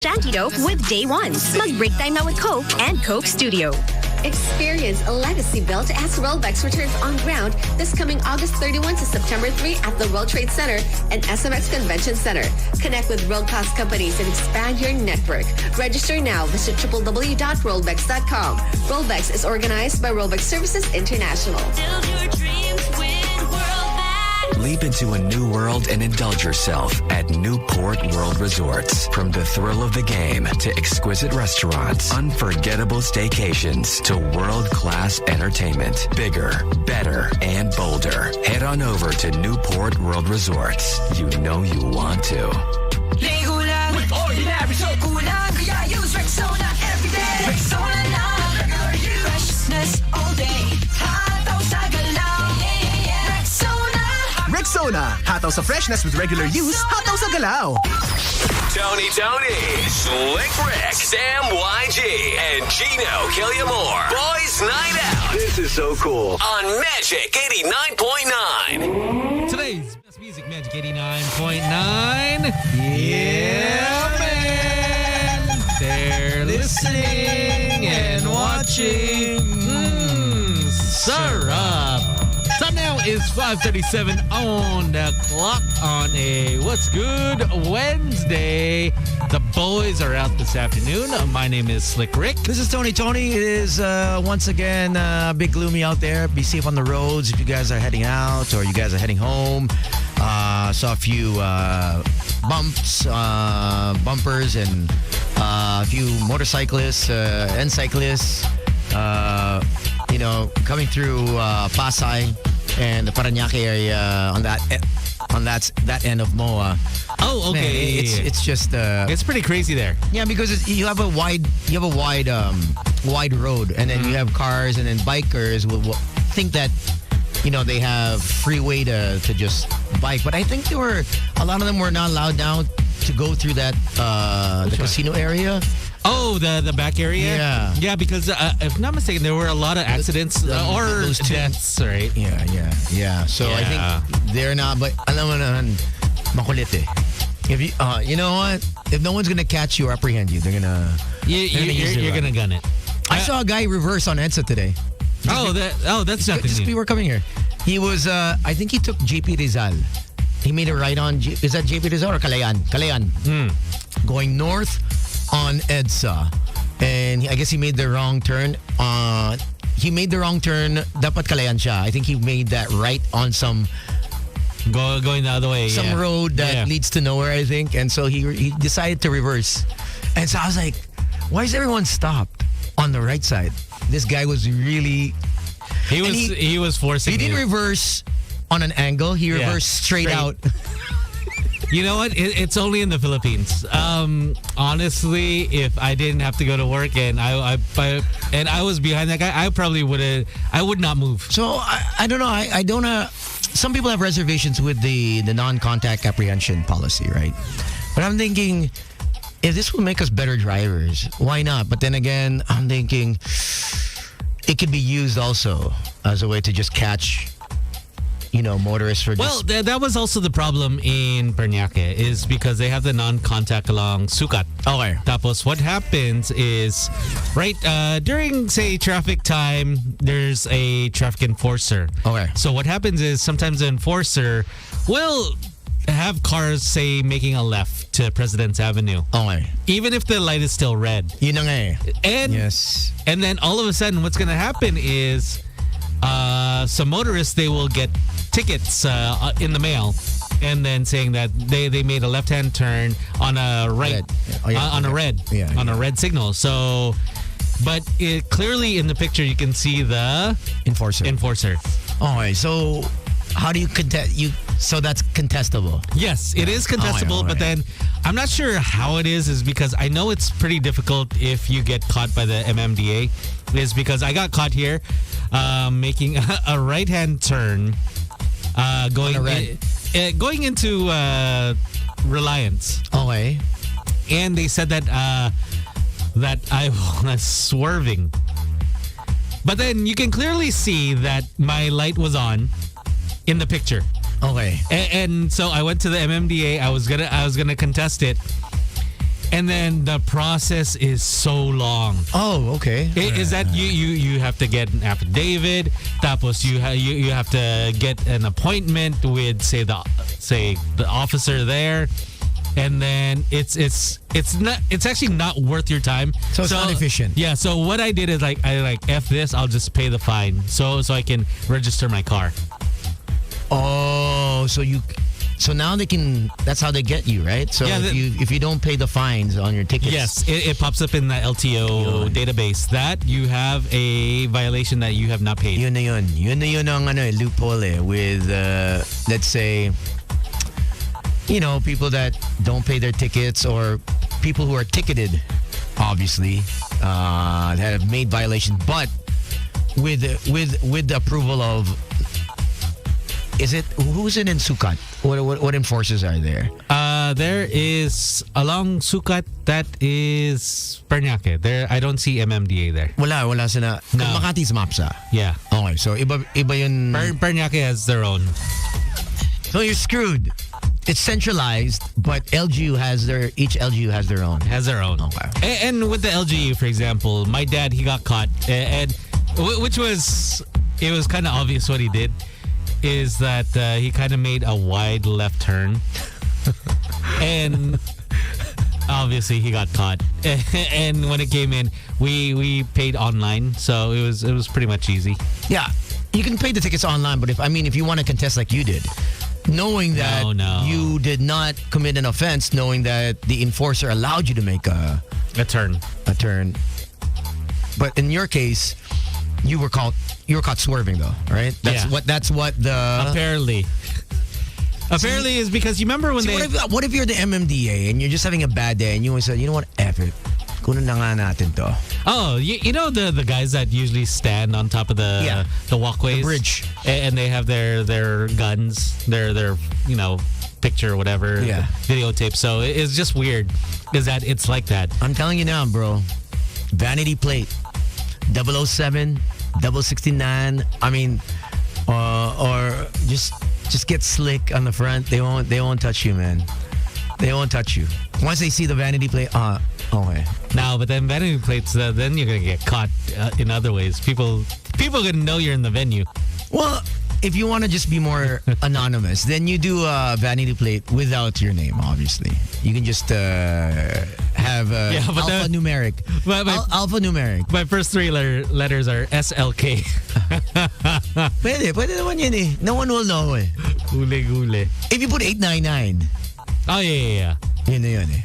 Santido with Day One. Mag-break time na with Coke and Coke Studio. Experience a legacy built as Rollback's returns on ground this coming August 31 to September 3 at the World Trade Center and SMX Convention Center. Connect with world-class companies and expand your network. Register now. Visit www.rollbacks.com. Rollbacks is organized by Rollback Services International. Build your dreams with Worldback. Leap into a new world and indulge yourself at Newport World Resorts. From the thrill of the game to exquisite restaurants, unforgettable staycations to world-class entertainment. Bigger, better, and bolder. Head on over to Newport World Resorts. You know you want to. With ordinary so kulang, kaya use Rexona every day. Rexona na, regular use. Freshness all day. Hataw sa galaw. Rexona. Rexona. Hataw sa freshness with regular use. Hataw sa galaw. Tony, Slick Rick, Sam YG, and Gino Killiamore. Boys Night Out. This is so cool. On Magic 89.9. Today's best music, Magic 89.9. Yeah, man. They're listening and watching. Sarap. Time now is 5:37 on the clock on a What's Good Wednesday. The boys are out this afternoon. My name is Slick Rick. This is Tony. Tony, it is once again a bit gloomy out there. Be safe on the roads if you guys are heading out or you guys are heading home. Saw a few bumps, bumpers, and a few motorcyclists and cyclists, coming through Pasay and the Parañaque area on that end of MOA. Oh, okay. Man, it's just it's pretty crazy there. Yeah, because you have a wide road, and then you have cars, and then bikers will think that they have freeway to just bike. But I think a lot of them were not allowed now to go through that the casino area. Oh, the back area? Yeah, because if I'm not mistaken, there were a lot of accidents or deaths, right? Yeah. So I think they're not, but alam mo naman, makulit eh. If you, you know what? If no one's gonna catch you or apprehend you, they're gonna you're gonna gun it. I saw a guy reverse on EDSA today. That's nothing new. We were coming here. He was, I think he took JP Rizal. He made a right on, is that JP Rizal or Calayan? Calayan. Going north on EDSA. And I guess he made the wrong turn. Dapat Calayan siya. I think he made that right on some... Going the other way, some road that leads to nowhere, I think. And so he decided to reverse. And so I was like, why is everyone stopped on the right side? This guy was really... He was forcing. He didn't reverse on an angle. He reversed straight out. You know what? It's only in the Philippines. Honestly, if I didn't have to go to work and I was behind that guy, I probably would not move. So I don't know. I don't know. Some people have reservations with the non-contact apprehension policy, right? But I'm thinking, if this will make us better drivers, why not? But then again, I'm thinking it could be used also as a way to just catch, motorists for just... Well, that was also the problem in Parañaque, is because they have the non-contact along Sukat. Okay. Tapos what happens is, during, say, traffic time, there's a traffic enforcer. Okay. So what happens is sometimes the enforcer will have cars, say, making a left to President's Avenue. Okay. Even if the light is still red. Yun na nga eh. Yes. And then all of a sudden, what's going to happen is some motorists, they will get tickets in the mail, and then saying that they made a left-hand turn on a red signal. So, but clearly in the picture you can see the enforcer. Okay, so how do you contest? So that's contestable. Yes, it is contestable, but then I'm not sure how it is because I know it's pretty difficult if you get caught by the MMDA. Is because I got caught here making a right-hand turn going into Reliance. Okay. And they said that I was swerving. But then you can clearly see that my light was on in the picture. Okay. And so I went to the MMDA. I was gonna contest it. And then the process is so long. Oh, okay. Is that you have to get an affidavit, tapos you have to get an appointment with say the officer there, and then it's actually not worth your time. So it's not efficient. Yeah. So what I did is I F this. I'll just pay the fine so I can register my car. Oh, so now they can. That's how they get you, right? So Yeah, if you don't pay the fines on your tickets, Yes, it pops up in the LTO database that you have a violation that you have not paid. Yun na yun. Yun na yun ang loophole with let's say, people that don't pay their tickets or people who are ticketed, obviously, that have made violations, but with the approval of. Who's in Sukat? What enforcers are there? There is along Sukat, that is Paranaque. There I don't see MMDA there. Wala sila. No. Makati's MAPSA. Yeah. Okay, so iba yun. Paranaque has their own. So you're screwed. It's centralized, but each LGU has their own. Has their own. Okay. And with the LGU, for example, my dad, he got caught, and it was kind of obvious what he did. Is that he kind of made a wide left turn, and obviously he got caught. And when it came in, we paid online, so it was pretty much easy. Yeah, you can pay the tickets online, but if you want to contest like you did, knowing that you did not commit an offense, knowing that the enforcer allowed you to make a turn, but in your case, you were caught swerving though, right? That's what the apparently is because you remember when what if you're the MMDA and you're just having a bad day and you always say, you know what, F it. Kunin na nga natin to. Oh, you know the guys that usually stand on top of the walkways, the bridge, and they have their guns, their picture or whatever, videotape. So it's just weird, is that it's like that. I'm telling you now, bro. Vanity plate, 007, 069. Or just get slick on the front. They won't touch you, man. They won't touch you. Once they see the vanity plate, okay. Now, but then vanity plates, then you're gonna get caught in other ways. People gonna know you're in the venue. Well, if you want to just be more anonymous, then you do a vanity plate without your name, obviously. You can just have alphanumeric. Alphanumeric. My first three letters are SLK. Pwede naman yun eh. No one will know eh. Gule. If you put 899. Oh, yeah. Yun na yun eh.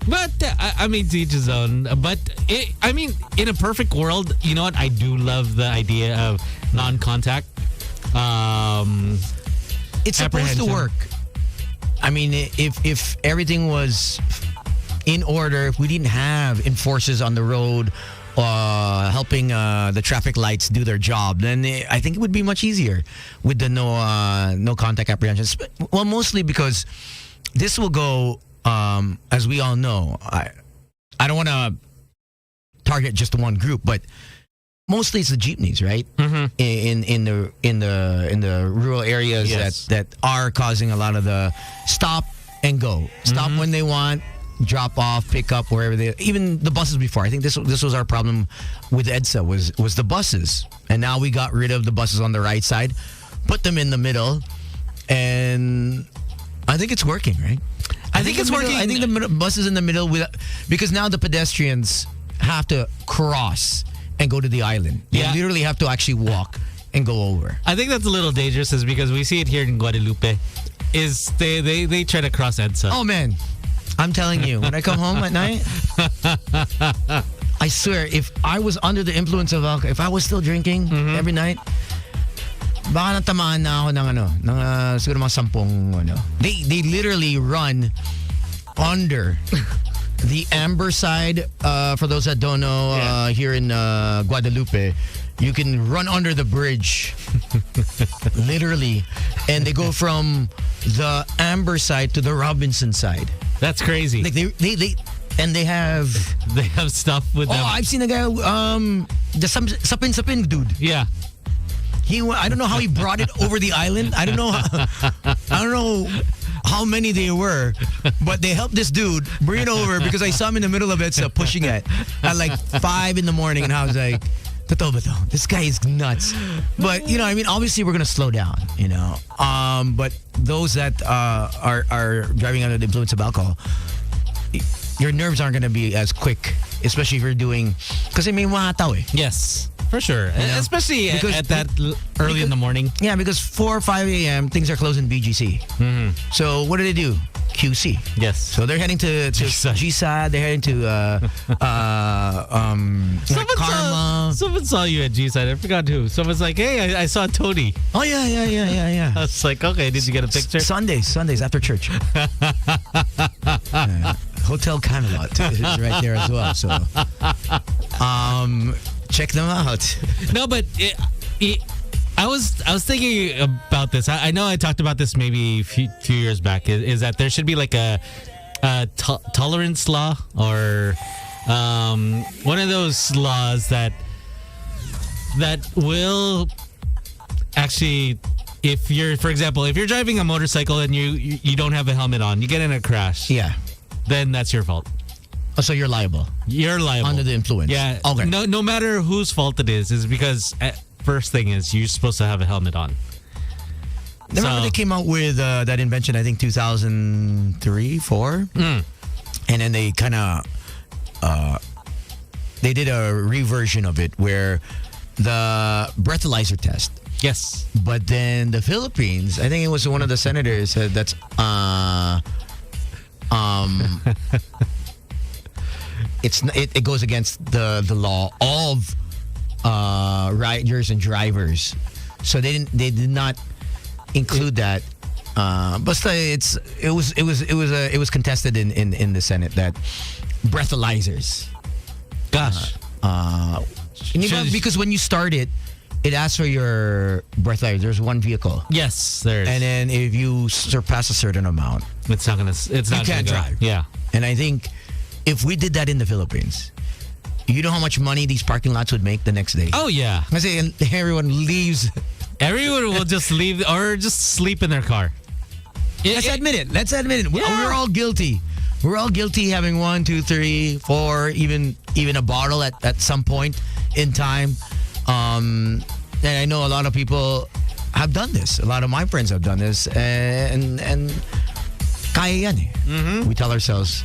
But, to each his own. But, in a perfect world, you know what? I do love the idea of non-contact. It's supposed to work. If everything was in order, if we didn't have enforcers on the road helping the traffic lights do their job, then I think it would be much easier with the no contact apprehensions. Well, mostly because this will go, as we all know, I don't want to target just one group, but mostly it's the jeepneys, right? Mm-hmm. In the rural areas that are causing a lot of the stop and go, stop when they want, drop off, pick up wherever they. Even the buses before. I think this was our problem with EDSA was the buses, and now we got rid of the buses on the right side, put them in the middle, and I think it's working, right? I think it's working. I think the buses in the middle because now the pedestrians have to cross and go to the island. They literally have to actually walk and go over. I think that's a little dangerous is because we see it here in Guadalupe. Is they try to cross EDSA. Oh man, I'm telling you, when I come home at night, I swear, if I was under the influence of alcohol, if I was still drinking every night, baka natamaan na ako ng siguro mga 10 They literally run under the amber side. For those that don't know, here in Guadalupe, you can run under the bridge, literally, and they go from the amber side to the Robinson side. That's crazy. Like they have stuff with them. Oh, I've seen a guy, the sapin dude. Yeah. I don't know how he brought it over the island. I don't know how how many they were, but they helped this dude bring it over because I saw him in the middle of it, so pushing it at like 5 in the morning, and I was like, "Totoo ba to? This guy is nuts." But I mean, obviously we're gonna slow down, But those that are driving under the influence of alcohol, your nerves aren't gonna be as quick, especially if you're doing, because may mga tao eh. Yes, for sure. Especially Because- at that early in the morning. Yeah, because 4 or 5 a.m. things are closing BGC. So what do they do? QC. Yes. So they're heading to GSAD. They're heading to Karma. Someone saw you at G-Side. I forgot who. Someone's like, hey, I saw Tony. Oh yeah. I was like, okay, did you get a picture? Sundays after church. Hotel Camelot is right there as well. So, check them out. No, but I was thinking about this. I know I talked about this maybe a few years back. Is that there should be like a tolerance law or one of those laws that will actually, if you're, for example, if you're driving a motorcycle and you don't have a helmet on, you get in a crash. Yeah. Then that's your fault. Oh, so you're liable. You're liable. Under the influence. Yeah. Okay. No matter whose fault it is because first thing is you're supposed to have a helmet on. Remember they came out with that invention, I think 2003, 4? And then they kind of they did a reversion of it where the breathalyzer test. Yes. But then the Philippines, I think it was one of the senators said that's it goes against the law of riders and drivers, so they did not include that. But it was contested in the Senate that breathalyzers. Gosh. Because when you start it asks for your breathalyzer. There's one vehicle. Yes, there is. And then if you surpass a certain amount, it's not you can't drive. Yeah. And I think if we did that in the Philippines, you know how much money these parking lots would make the next day? Oh, yeah. I say everyone leaves. Everyone will just leave or just sleep in their car. Let's admit it. Yeah. We're all guilty. We're all guilty having 1, 2, 3, 4, even a bottle at some point in time. And I know a lot of people have done this. A lot of my friends have done this. And kaya yan eh. We tell ourselves,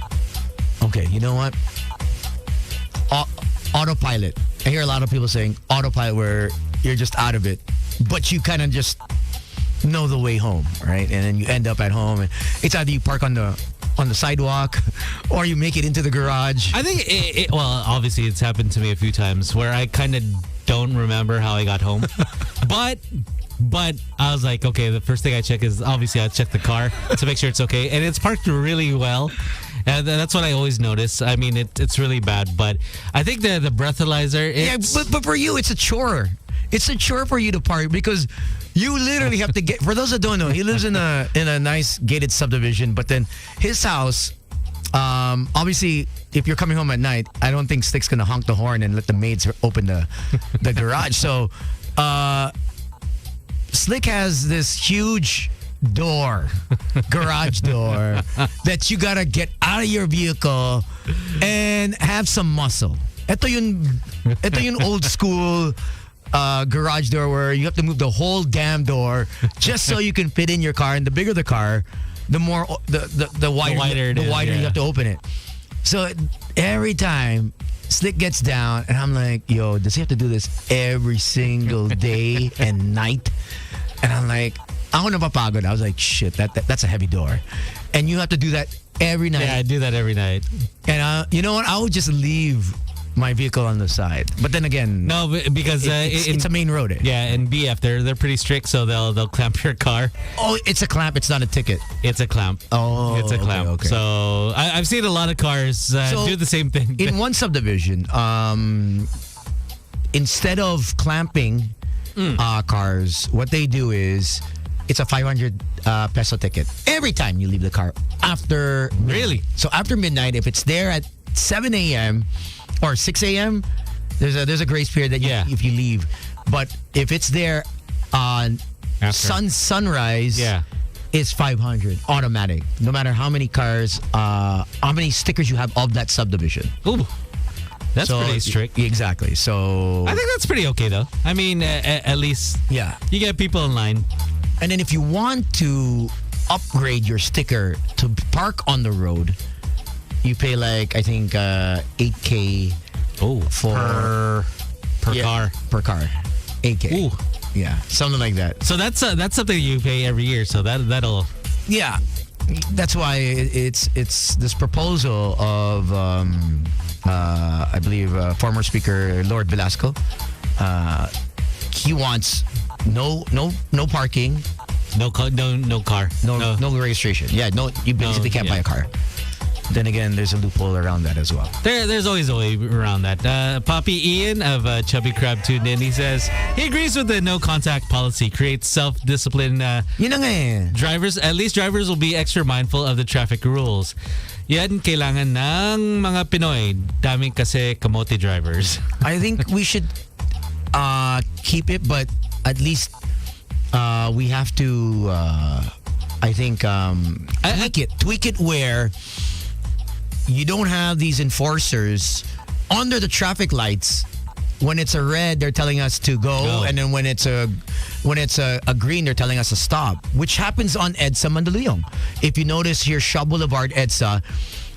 okay, you know what? Autopilot. I hear a lot of people saying autopilot where you're just out of it, but you kind of just know the way home, right? And then you end up at home, and it's either you park on the sidewalk or you make it into the garage. I think well, obviously it's happened to me a few times where I kind of don't remember how I got home, but I was like, okay, the first thing I check is obviously I check the car to make sure it's okay, and it's parked really well. And that's what I always notice. I mean, it's really bad, but I think the breathalyzer. But for you, it's a chore. It's a chore for you to park because you literally have to get. For those that don't know, he lives in a nice gated subdivision, but then his house. Obviously, if you're coming home at night, I don't think Slick's gonna honk the horn and let the maids open the garage. So, Slick has this huge garage door that you gotta get out of your vehicle and have some muscle. Ito yung old school garage door where you have to move the whole damn door just so you can fit in your car. And the bigger the car, the more the wider you have to open it. So every time Slick gets down, and I'm like, yo, does he have to do this every single day and night? And I'm like, ako napapagod. I was like, shit, that's a heavy door. And you have to do that every night. Yeah, I do that every night. And you know what? I would just leave my vehicle on the side. But then again, no, because it's a main road. Yeah, and BF, they're pretty strict, so they'll clamp your car. Oh, it's a clamp. It's not a ticket. It's a clamp. Oh, it's a clamp. Okay. So I've seen a lot of cars do the same thing. In one subdivision, instead of clamping cars, what they do is it's a 500 peso ticket every time you leave the car after midnight. Really? So after midnight, if it's there at 7 a.m. or 6 a.m., there's a grace period that if you leave. But if it's there on sunrise, is 500 automatic. No matter how many cars, how many stickers you have of that subdivision. Ooh, that's So, pretty strict. Exactly. So I think that's pretty okay though. I mean, at least yeah. you get people in line. And then if you want to upgrade your sticker to park on the road, you pay like I think 8K Oh, for per yeah, car. per car. 8K. Ooh. Yeah, something like that. So that's something you pay every year. So that'll. Yeah, that's why it's this proposal of I believe former Speaker Lord Velasco. He wants no parking, No car. no registration. Yeah, no, you basically can't buy a car. Then again, there's a loophole around that as well. There's always a way around that. Papi Ian of Chubby Crab tuned in. He says he agrees with the no contact policy. Creates self-discipline. Yun na nga eh. At least drivers will be extra mindful of the traffic rules. Yan kailangan ng mga Pinoy. Daming kasi kamote drivers. I think we should keep it, but at least we have to I think tweak it where you don't have these enforcers under the traffic lights. When it's a red, they're telling us to go, and then when it's a green, they're telling us to stop, which happens on EDSA Mandaluyong. If you notice here, Shaw Boulevard, EDSA.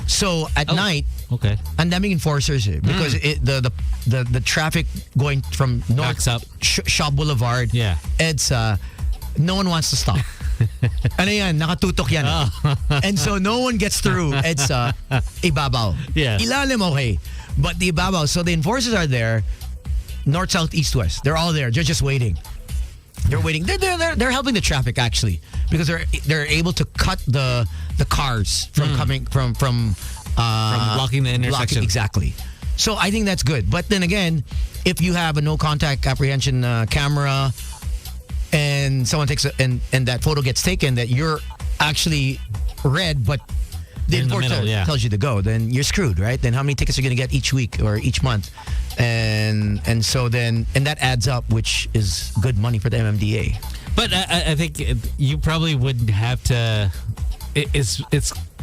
So at night, okay, ang daming enforcers because the traffic going from north backs up. Shaw Boulevard, EDSA, no one wants to stop. Ano yan? Nakatutok yan. And so no one gets through. It's ibabaw. Yeah. Ilalim, okay. But the ibabaw, so the enforcers are there, north, south, east, west. They're all there. They're just waiting. They're waiting. They're helping the traffic actually because they're able to cut the cars from coming from blocking the intersection. Exactly. So I think that's good. But then again, if you have a no contact apprehension camera, and someone takes and that photo gets taken that you're actually red, but the enforcer tells you to go, then you're screwed, right? Then how many tickets are you going to get each week or each month? And so then that adds up, which is good money for the MMDA. But I think you probably would have to. It's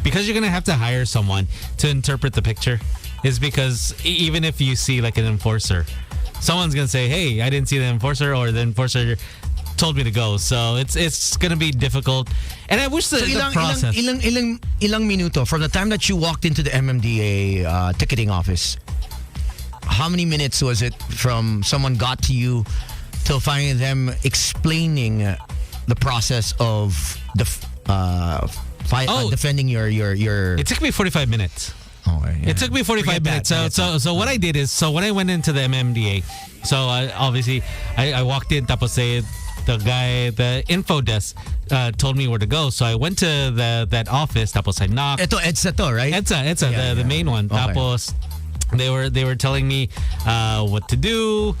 because you're going to have to hire someone to interpret the picture. Is because even if you see like an enforcer, someone's going to say, "Hey, I didn't see the enforcer," or the enforcer told me to go. So it's gonna be difficult, and I wish the process. Ilang minuto from the time that you walked into the MMDA ticketing office. How many minutes was it from someone got to you till finally them explaining the process of defending your? It took me 45 minutes. Oh, yeah. It took me 45 minutes. So what I did is, so when I went into the MMDA, so obviously I walked in, tapos the info desk told me where to go. So I went to that office, tapos I knocked. Ito, EDSA to, right? EDSA, the main one. Okay. Tapos they were telling me what to do,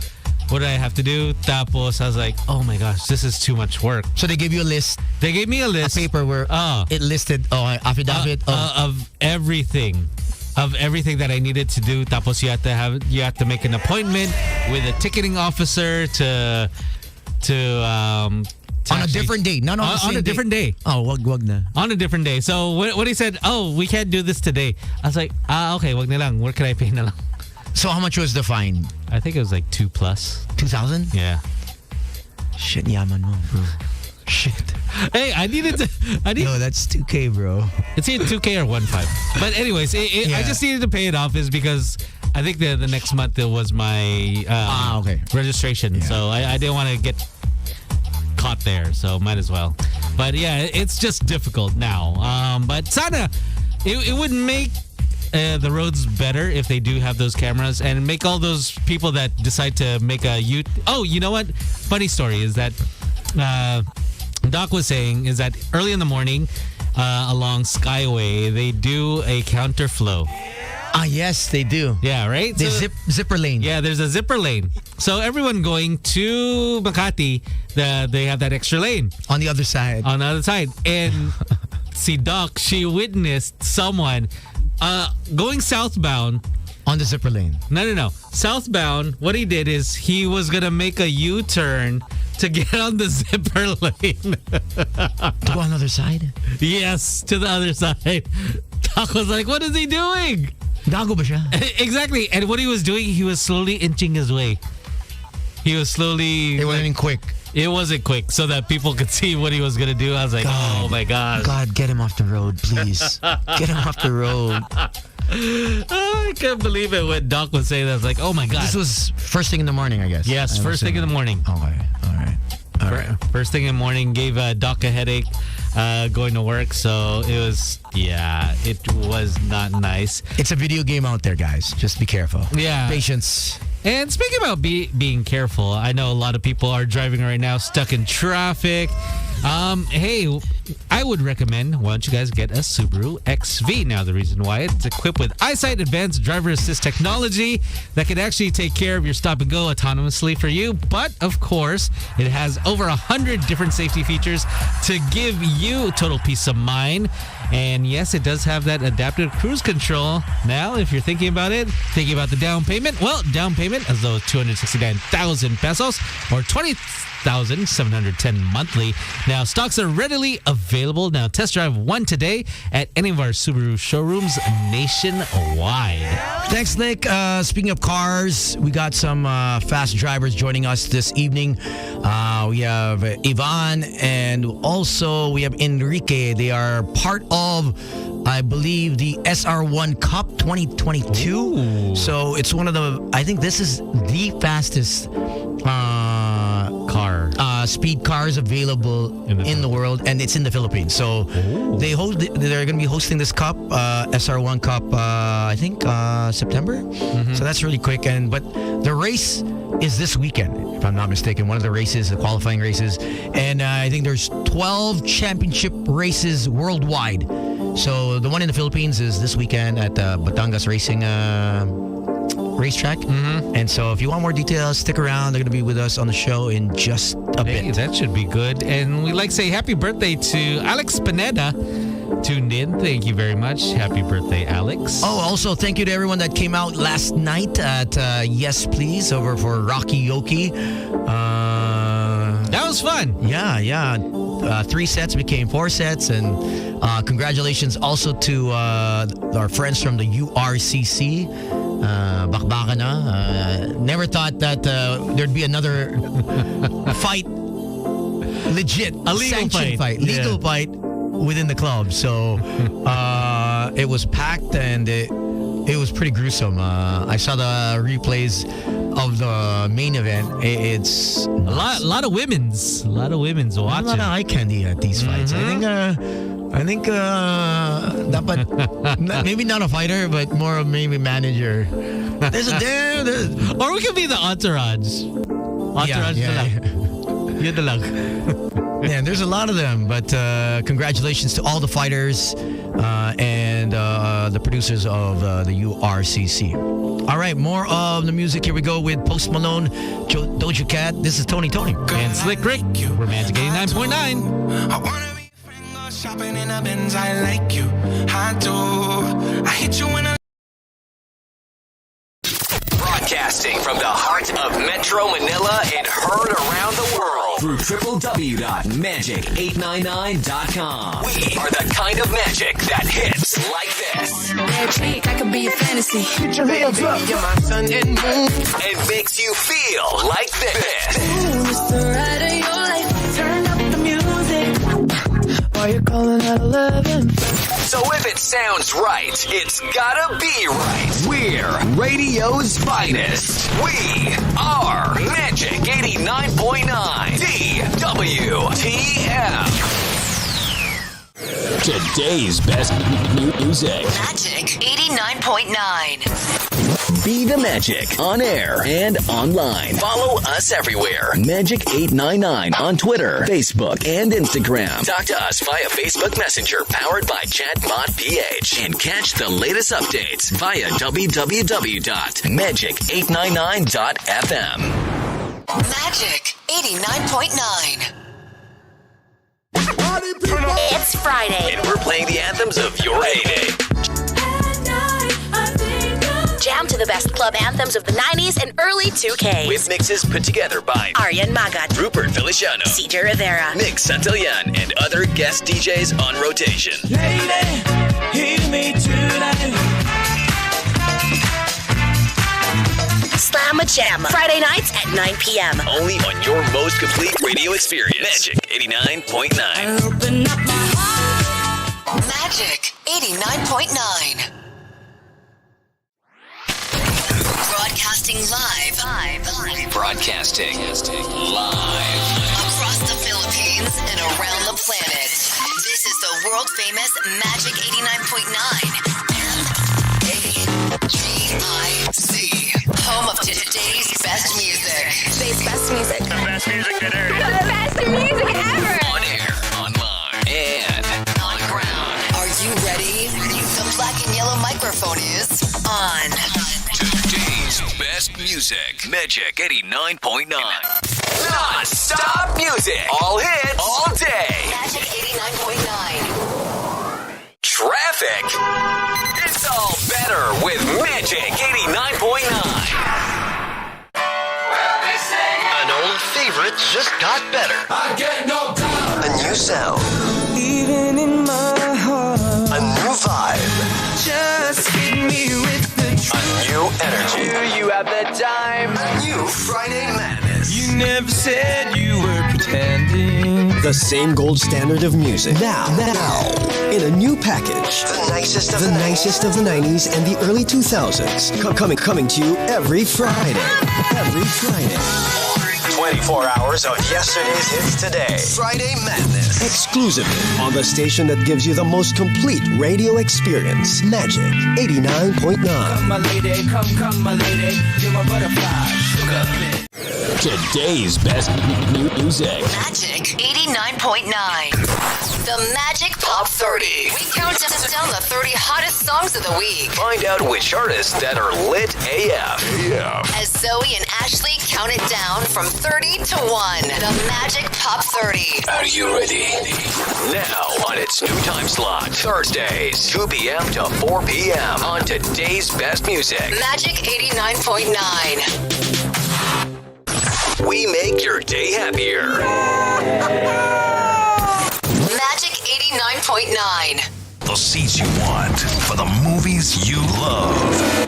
what I have to do. Tapos I was like, oh my gosh, this is too much work. So they gave you a list. They gave me a list. A paper where it listed affidavit of everything. Of everything that I needed to do. Tapos you have to make an appointment with a ticketing officer to on a different day, not on the same on a different day. Oh, wag na. On a different day. So when he said, "Oh, we can't do this today," I was like, okay, wag na lang. Where can I pay na lang? So how much was the fine? I think it was like 2 plus. 2,000? Yeah. Shit, yaman mo, bro. Shit. Hey, I needed to. No, that's 2K, bro. It's either 2K or 1.5. But anyways, I just needed to pay it off, is because I think the next month it was my registration, so I didn't want to get caught there, so might as well. But yeah, it's just difficult now. But sana it would make the roads better if they do have those cameras, and make all those people that decide to make a Oh, you know what? Funny story is that Doc was saying is that early in the morning along Skyway they do a counterflow. Ah, yes, they do. Yeah, right? The zipper lane. Yeah, there's a zipper lane. So everyone going to Makati, they have that extra lane. On the other side. On the other side. And see, Doc, she witnessed someone going southbound. On the zipper lane. No. Southbound, what he did is he was going to make a U-turn to get on the zipper lane. To go on the other side? Yes, to the other side. Doc was like, what is he doing? Gago ba siya? Exactly. And what he was doing, he was slowly inching his way. He was slowly... It wasn't quick. It wasn't quick so that people could see what he was going to do. I was like, oh my God. God, get him off the road, please. Get him off the road. Oh, I can't believe it when Doc was saying that. I was like, oh my God. This was first thing in the morning, I guess. Yes, first thing in the morning. Okay, all right. All right. First thing in the morning, gave Doc a headache going to work. So it was not nice. It's a video game out there, guys. Just be careful. Yeah. Patience. And speaking about being careful, I know a lot of people are driving right now stuck in traffic. Hey, I would recommend, why don't you guys get a Subaru XV? Now, the reason why, it's equipped with EyeSight Advanced Driver Assist technology that can actually take care of your stop and go autonomously for you. But, of course, it has over 100 different safety features to give you total peace of mind. And yes, it does have that adaptive cruise control. Now, if you're thinking about the down payment, well, down payment as though 269,000 pesos or 20,710 monthly. Now, stocks are readily available. Now, test drive one today at any of our Subaru showrooms nationwide. Thanks, Nick. Speaking of cars, we got some fast drivers joining us this evening. We have Ivan and also we have Enrique. They are part of, I believe, the SR1 Cup 2022. Ooh. So it's one of the, I think this is the fastest speed cars available in the world, and it's in the Philippines. So they're going to be hosting this cup, SR1 Cup, I think September. So that's really quick. But the race is this weekend, if I'm not mistaken. One of the races, the qualifying races, and I think there's 12 championship races worldwide. So the one in the Philippines is this weekend at Batangas Racing racetrack. And so if you want more details, stick around. They're going to be with us on the show in just a bit. That should be good. And we'd like to say happy birthday to Alex Pineda. Tuned in. Thank you very much. Happy birthday, Alex. Oh, also thank you to everyone that came out last night at Yes Please over for Rocky Yoki. That was fun. Yeah. 3 sets became 4 sets, and congratulations also to our friends from the URCC. Bakbaka na. Never thought that there'd be another fight, legit, a legal fight. Legal fight within the club. So it was packed and it was pretty gruesome. I saw the replays of the main event. It's a lot of women's watching. A lot of eye candy at these fights. I think dapat maybe not a fighter, but more of maybe manager. Or we could be the entourage. Entourage na lang. Yun na lang. Yeah, there's a lot of them, but congratulations to all the fighters and the producers of the URCC. All right, more of the music. Here we go with Post Malone, Doja Cat. This is Tony. And Slick Rick. We're Magic 89.9. I wanna be your friend, go shopping in a Benz. I like you, I do. I hit you when I. Broadcasting from the heart of Metro Manila and heard around the world through www.magic899.com. We are the kind of magic that hits like this. Magic, I could be a fantasy. Put your hands up. You're my sun and moon. And makes you feel like this. Ooh, it's the ride of your life. Turn up the music. While you're calling at 11. So if it sounds right, it's gotta be right. We're radio's finest. We are Magic 89.9 DWTM. Today's best music. Magic 89.9. Be the Magic on air and online. Follow us everywhere. Magic 899 on Twitter, Facebook, and Instagram. Talk to us via Facebook Messenger powered by Chatbot PH. And catch the latest updates via www.magic899.fm. Magic 89.9. It's Friday. And we're playing the anthems of your heyday. At night, I think of Jam to the best club anthems of the 90s and early 2000s. With mixes put together by Aryan Magat, Rupert Feliciano, CJ Rivera, Nick Santillan, and other guest DJs on rotation. Lady, hear me tonight. Slam a Jam, Friday nights at 9 p.m. Only on your most complete radio experience. Magic 89.9. Open up my heart. Magic 89.9. Broadcasting live. Broadcasting live Across the Philippines and around the planet. This is the world famous Magic 89.9. M-A-G-I-C. Home of today's best music. Today's best music. The best music that there is. The best music ever. on air, online, and on ground. Are you ready? The black and yellow microphone is on. Today's best music. Magic 89.9. Non-stop music. All hits. All day. Magic 89.9. Traffic. It's all better with Magic 89.9. An old favorite just got better. I get no doubt. A new sound. Even in my heart. A new vibe. Just hit me with the truth. A new energy. You have the time. A new Friday madness. You never said you were pretending. The same gold standard of music. Now, in a new package. The nicest of The the nicest of the 90s and the early 2000s. Coming to you every Friday. Every Friday. 24 hours of yesterday's hits today. Friday madness. Exclusively on the station that gives you the most complete radio experience. Magic 89.9. My lady, come, my lady. You're my butterfly. Sugar bit. Today's best music. Magic 89.9. The Magic Pop 30. We count down the 30 hottest songs of the week. Find out which artists that are lit AF. As Zoe and Ashley count it down from 30 to 1. The Magic Pop 30. Are you ready? Now on its new time slot. Thursdays, 2 p.m. to 4 p.m. on today's best music. Magic 89.9. We make your day happier. Magic 89.9. The seats you want for the movies you love.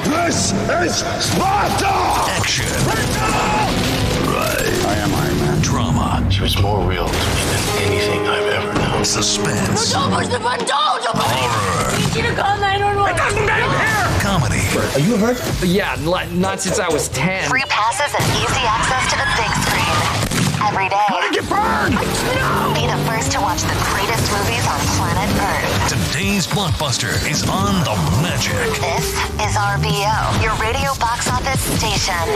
This is Sparta! Action. Right. I am Iron Man. Drama. She was more real to me than anything I've ever known. Suspense. Horror. It doesn't get here! Comedy. Are you hurt? Yeah, not since I was 10. Free passes and easy access to the big screen. Every day. How did you burn? Be the first to watch the greatest movies on planet Earth. Today's blockbuster is on the Magic. This is RBO, your radio box office station.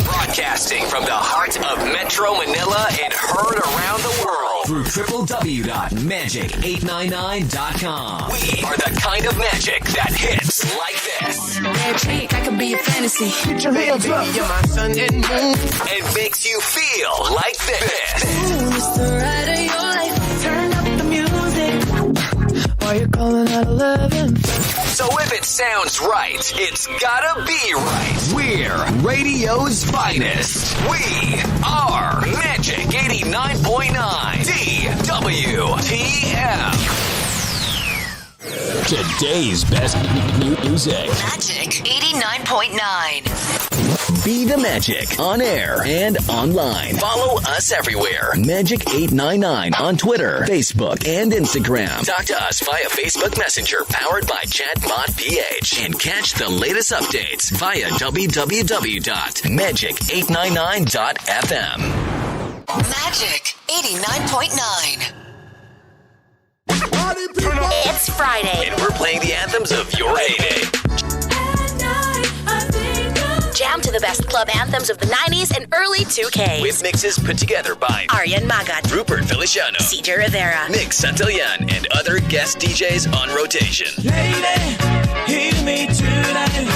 Broadcasting from the heart of Metro Manila and heard around the world Through www.magic899.com. We are the kind of magic that hits like this. Magic, I can be a fantasy. Get your hands up. You're my sun and moon. And makes you feel like this. Ooh, it's the ride of your life. Turn up the music. Why you calling at 11? So if it sounds right, it's gotta be right. We're radio's finest. We are Magic 89.9 DWTM. Today's best music. Magic 89.9. Be the Magic on air and online. Follow us everywhere. Magic899 on Twitter, Facebook, and Instagram. Talk to us via Facebook Messenger powered by Chatbot PH. And catch the latest updates via www.magic899.fm. Magic 89.9. It's Friday. And we're playing the anthems of your heyday. Jam to the best club anthems of the 90s and early 2000s. With mixes put together by Aryan Magat, Rupert Feliciano, CJ Rivera, Nick Santillan, and other guest DJs on rotation. Lady, hear me tonight.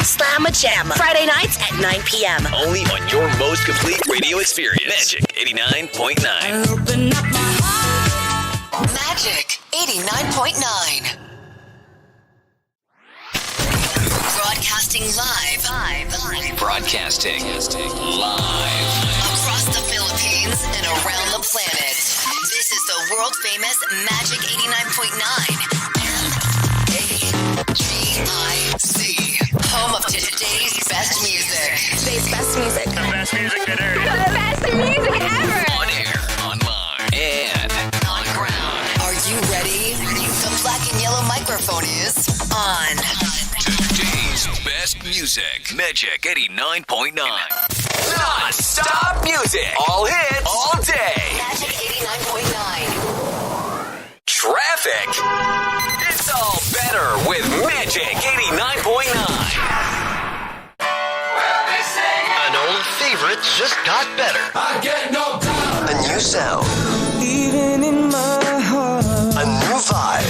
Slam a Jam, Friday nights at 9 p.m. Only on your most complete radio experience. Magic 89.9. Open up my heart. Magic 89.9. Broadcasting live. Broadcasting live Across the Philippines and around the planet. This is the world famous Magic 89.9. MAGIC. Home of today's best music. Today's best music. The best music today. The best music ever. on air, online, and on ground. Are you ready? The black and yellow microphone is on. Today's best music. Magic 89.9. Non-stop music. All hits. All day. Magic 89.9. Traffic. It's all better with Magic 89.9. An old favorite just got better. I get no doubt. A new sound. Even in my heart, A new vibe.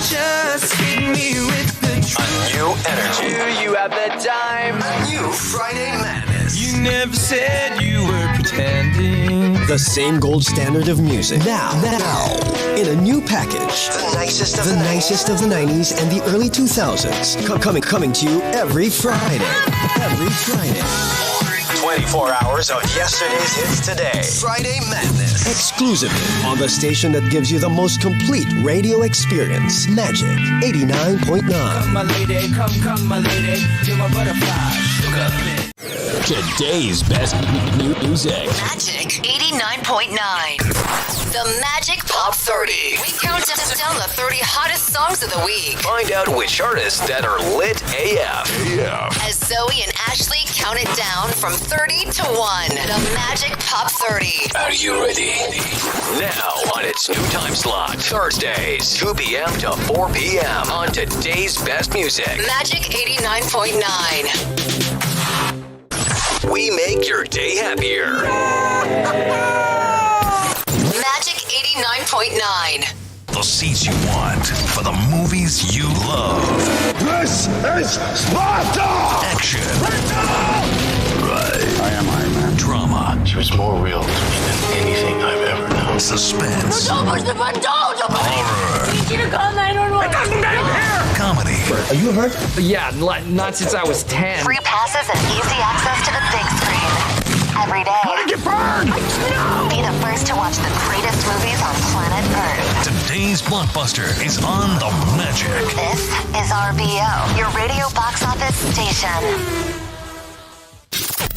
just hit me with the A new energy. You have the time. A new Friday madness. You never said you were pretending. The same gold standard of music. Now, in a new package. The nicest of The the nicest of the 90s and the early 2000s. Coming to you every Friday. Every Friday. 24 hours of yesterday's hits today. Friday Madness. Exclusively on the station that gives you the most complete radio experience. Magic 89.9. My lady, come, my lady. You're my butterfly, sugar pit. Today's best music. Magic 89.9. The Magic Pop 30. We count down the 30 hottest songs of the week. Find out which artists that are lit AF. As Zoe and Ashley count it down from 30 to 1. The Magic Pop 30. Are you ready? Now on its new time slot, Thursdays, 2 p.m. to 4 p.m. on today's best music. Magic 89.9. We make your day happier. Magic 89.9. The seats you want for the movies you love. This is Sparta! Action. Right. I am Iron Man. Drama. She was more real to me than anything I've ever known. Suspense. Horror. Need you to call 911. It doesn't get here! Comedy. Are you hurt? Yeah, not since I was 10. Free passes and easy access to the big screen. Every day. How did you burn? Be the first to watch the greatest movies on planet Earth. Today's blockbuster is on the Magic. This is RBO, your radio box office station.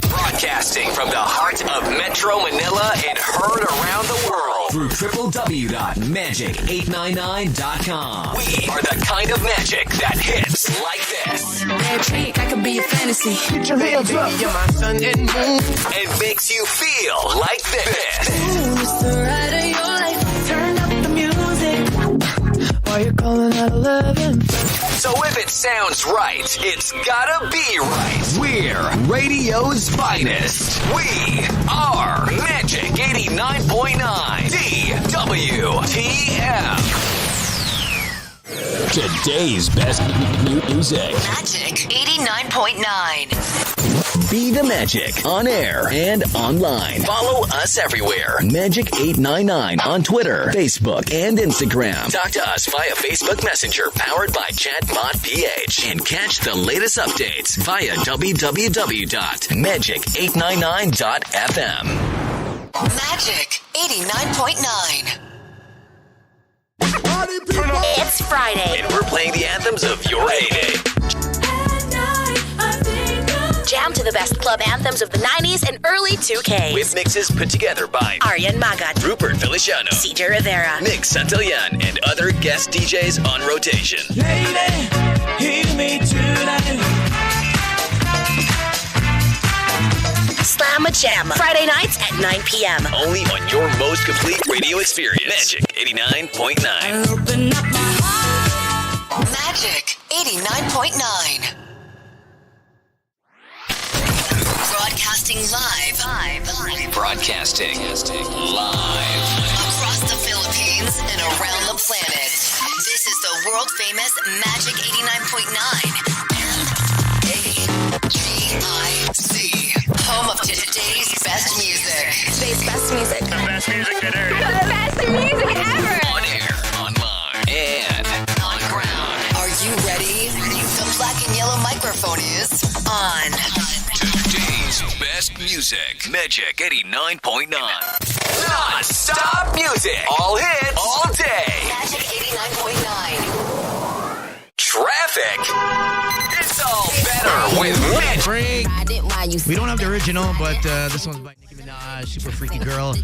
Broadcasting from the heart of Metro Manila and heard around the world through www.magic899.com. We are the kind of magic that hits like this. Magic, I can be a fantasy. Get your hands up. You're my sun and moon. And makes you feel like this. Ooh, it's the ride of your life. Turn up the music. Why you calling at 11? So if it sounds right, it's gotta be right. We're radio's finest. We are Magic 89.9 DWTM. Today's best music. Magic 89.9. Be the Magic on air and online. Follow us everywhere. Magic899 on Twitter, Facebook, and Instagram. Talk to us via Facebook Messenger powered by Chatbot PH. And catch the latest updates via www.magic899.fm. Magic 89.9. It's Friday. And we're playing the anthems of your heyday. Jam to the best club anthems of the 90s and early 2Ks. With mixes put together by Aryan Magat, Rupert Feliciano, CJ Rivera, Nick Santillan, and other guest DJs on rotation. Lady, hear me tonight. Slam a Jam. Friday nights at 9 p.m. Only on your most complete radio experience. Magic 89.9. Open up my heart. Magic 89.9. Broadcasting live. Broadcasting live across the Philippines and around the planet. This is the world famous Magic 89.9. MAGIC. Home of today's best music. Today's best music. The best music today. The best music ever. on air, online, Today's best music. Magic 89.9. Non-stop music. All hits. All day. Magic 89.9. Traffic. It's all better with Magic. Freak. We don't have the original, but this one's by Nicki Minaj, Super Freaky Girl.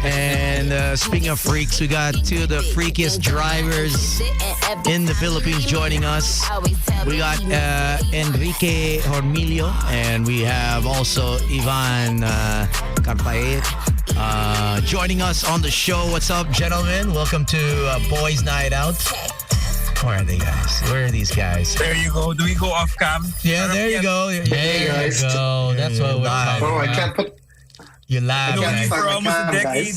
And speaking of freaks, we got two of the freakiest drivers in the Philippines joining us. We got Enrique Hormilio, and we have also Ivan Carpaet joining us on the show. What's up, gentlemen? Welcome to Boys Night Out. Where are they, guys? Where are these guys? There you go. Do we go off cam? Yeah, there you go. There you go. That's what we're talking about. I can't put. You're live, Known you guys. for almost a decade.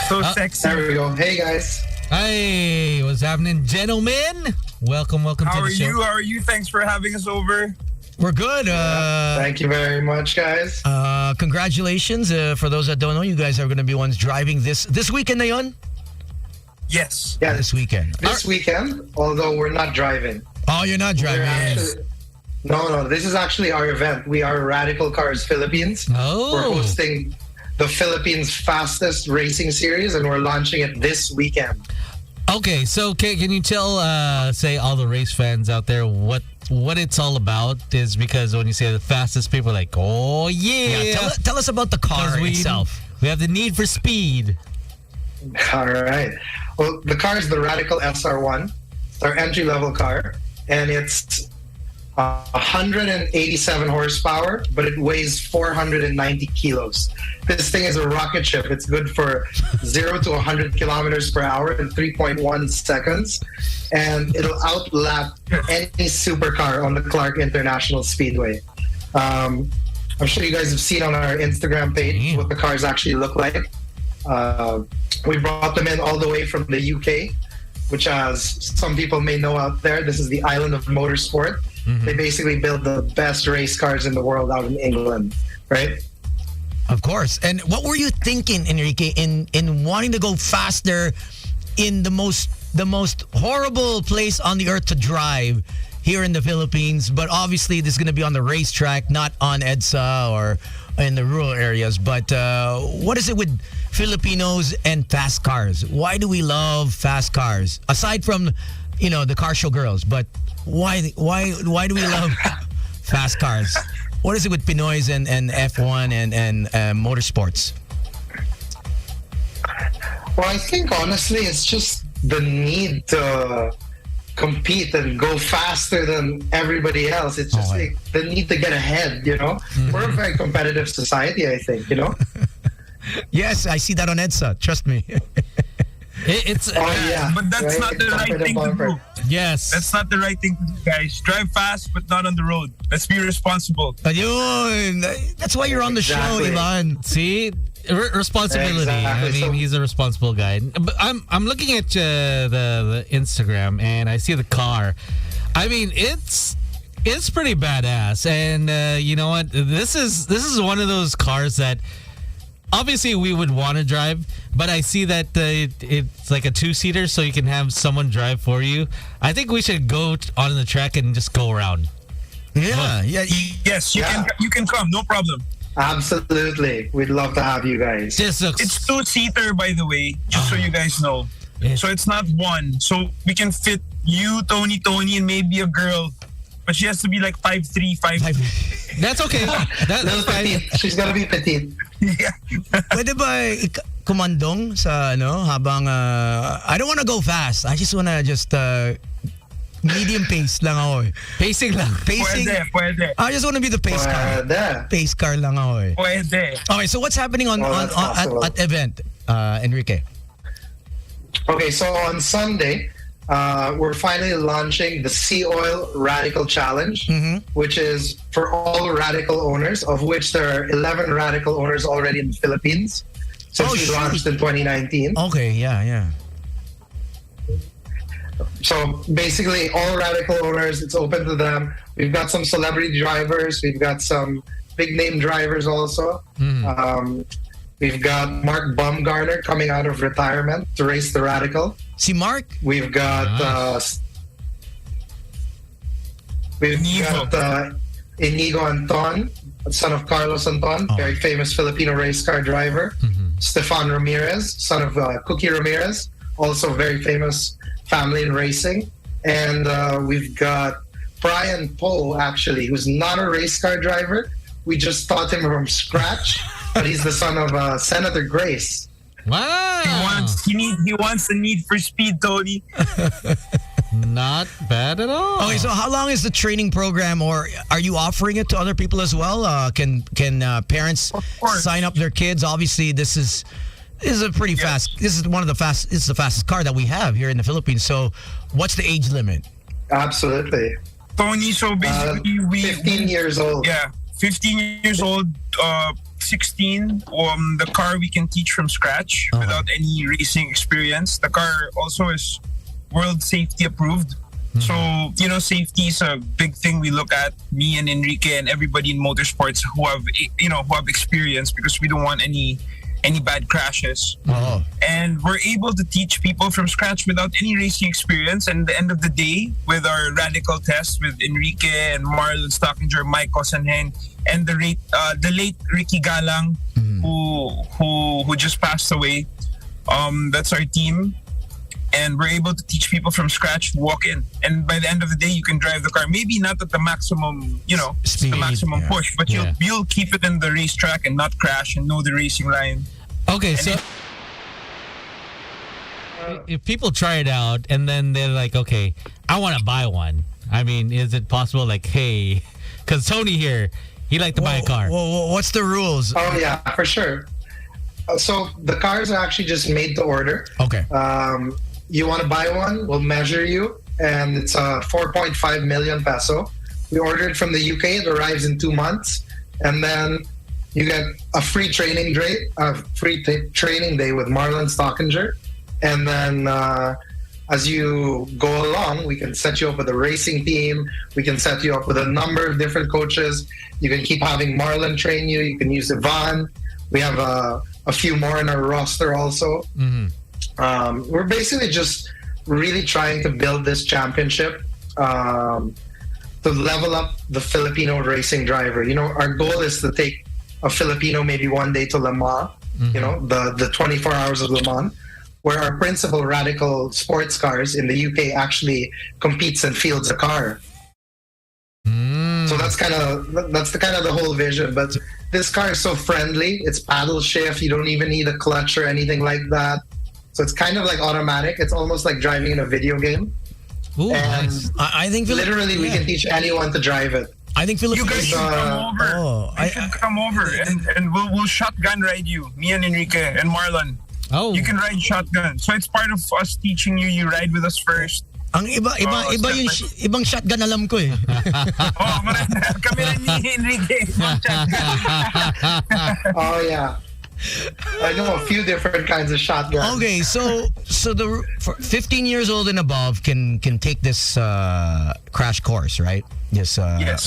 So sexy. There we go. Hey guys. Hey, what's happening, gentlemen? Welcome to How the are show. you? How are you? Thanks for having us over. We're good. Thank you very much, guys. Congratulations. For those that don't know, you guys are going to be ones driving this weekend, Nayon? Yes. Yeah, This weekend. this weekend, although we're not driving. Oh, you're not We're driving. actually, no, this is actually our event. We are Radical Cars Philippines. Oh. We're hosting the Philippines' fastest racing series, and we're launching it this weekend. Okay, so can you tell, say, all the race fans out there what it's all about? Is because when you say the fastest, people are like, oh, yeah. Tell us about the car 'Cause itself. We have the need for speed. All right. Well, the car is the Radical SR1. It's our entry-level car, and it's 187 horsepower, but it weighs 490 kilos. This thing is a rocket ship. It's good for 0 to 100 kilometers per hour in 3.1 seconds, and it'll outlap any supercar on the Clark International Speedway. I'm sure you guys have seen on our Instagram page what the cars actually look like. We brought them in all the way from the UK, which, as some people may know out there, this is the island of motorsport. Mm-hmm. They basically build the best race cars in the world out in England, right? Of course. And what were you thinking, Enrique, in wanting to go faster in the most horrible place on the earth to drive here in the Philippines? But obviously, this is going to be on the racetrack, not on EDSA or in the rural areas. But what is it with Filipinos and fast cars? Why do we love fast cars? Aside from, the car show girls, but why do we love fast cars? What is it with Pinoys and F1 and motorsports? Well, I think honestly, it's just the need to compete and go faster than everybody else. It's just like the need to get ahead, Mm-hmm. We're a very competitive society, I think, Yes, I see that on EDSA. Trust me. It's but that's not the right thing to do. Yes. That's not the right thing to do, guys. Drive fast, but not on the road. Let's be responsible. Ayun. That's why you're on the show, Ivan. See, responsibility. Exactly. I mean, he's a responsible guy. But I'm looking at the Instagram and I see the car. I mean, it's pretty badass. And you know what? This is one of those cars that obviously we would want to drive, but I see that it's like a two-seater, so you can have someone drive for you. I think we should go on the track and just go around. Yeah. Yes, you can come, no problem. Absolutely. We'd love to have you guys. It's two-seater, by the way, just so you guys know. So it's not one. So we can fit you, Tony, and maybe a girl. But she has to be like 5'3", 5'2". That's okay. That's fine. She's gotta be petite. Yeah. Pwede ba kumandong sa habang I don't want to go fast. I just want to medium pace lang ako eh. Pacing lang. Pwede. I just want to be the pace car. Pace car lang ako eh. Pwede. Okay, so what's happening at event, Enrique? Okay, so on Sunday, we're finally launching the Sea Oil Radical Challenge, which is for all Radical owners, of which there are 11 Radical owners already in the Philippines since we launched in 2019. Okay, yeah. So basically, all Radical owners, it's open to them. We've got some celebrity drivers. We've got some big-name drivers also. We've got Mark Baumgartner coming out of retirement to race the Radical. See Mark? We've got We've got Inigo Anton, son of Carlos Anton, very famous Filipino race car driver. Stefan Ramirez, son of Cookie Ramirez, also very famous family in racing. And we've got Brian Poe, actually, who's not a race car driver. We just taught him from scratch, but he's the son of Senator Grace. Wow. He wants the Need for Speed, Tony. Not bad at all. Okay, so how long is the training program, or are you offering it to other people as well? Can parents sign up their kids? Obviously, this is a pretty fast. This is one of the fast. It's the fastest car that we have here in the Philippines. So, what's the age limit? Absolutely. Tony, so basically 15 years old. Yeah, 15 years old, 16. The car we can teach from scratch without any racing experience. The car also is world safety approved. So, safety is a big thing we look at, me and Enrique and everybody in motorsports who have experience, because we don't want any bad crashes. And we're able to teach people from scratch without any racing experience. And at the end of the day, with our radical test with Enrique and Marlon Stockinger, Mike Cosanhen, and the late Ricky Galang, who just passed away. That's our team. And we're able to teach people from scratch to walk in. And by the end of the day, you can drive the car. Maybe not at the maximum, speed, the maximum push, but you'll keep it in the racetrack and not crash and know the racing line. Okay, so if people try it out and then they're like, okay, I want to buy one. I mean, is it possible, like, hey, because Tony here, he like to buy a car. What's the rules? Oh, yeah, for sure. So the cars are actually just made to order. Okay. You want to buy one, we'll measure you, and it's 4.5 million peso. We ordered from the UK, it arrives in 2 months, and then you get a free training day, with Marlon Stockinger, and then as you go along, we can set you up with a racing team, we can set you up with a number of different coaches. You can keep having Marlon train you, you can use Ivan. We have a few more in our roster also. We're basically just really trying to build this championship to level up the Filipino racing driver. Our goal is to take a Filipino maybe one day to Le Mans, the 24 hours of Le Mans, where our principal radical sports cars in the UK actually competes and fields a car. So that's the whole vision. But this car is so friendly. It's paddle shift. You don't even need a clutch or anything like that. So it's kind of like automatic. It's almost like driving in a video game. Ooh, and nice. I think literally we can teach anyone to drive it. I think you guys should come over. You should come over and we'll shotgun ride you, me and Enrique and Marlon. Oh, you can ride shotgun. So it's part of us teaching you. You ride with us first. Ang iba yung ibang shotgun alam ko eh. Kami rin ni Enrique. Oh yeah. I know a few different kinds of shotguns. Okay, so the 15 years old and above can take this crash course, right? This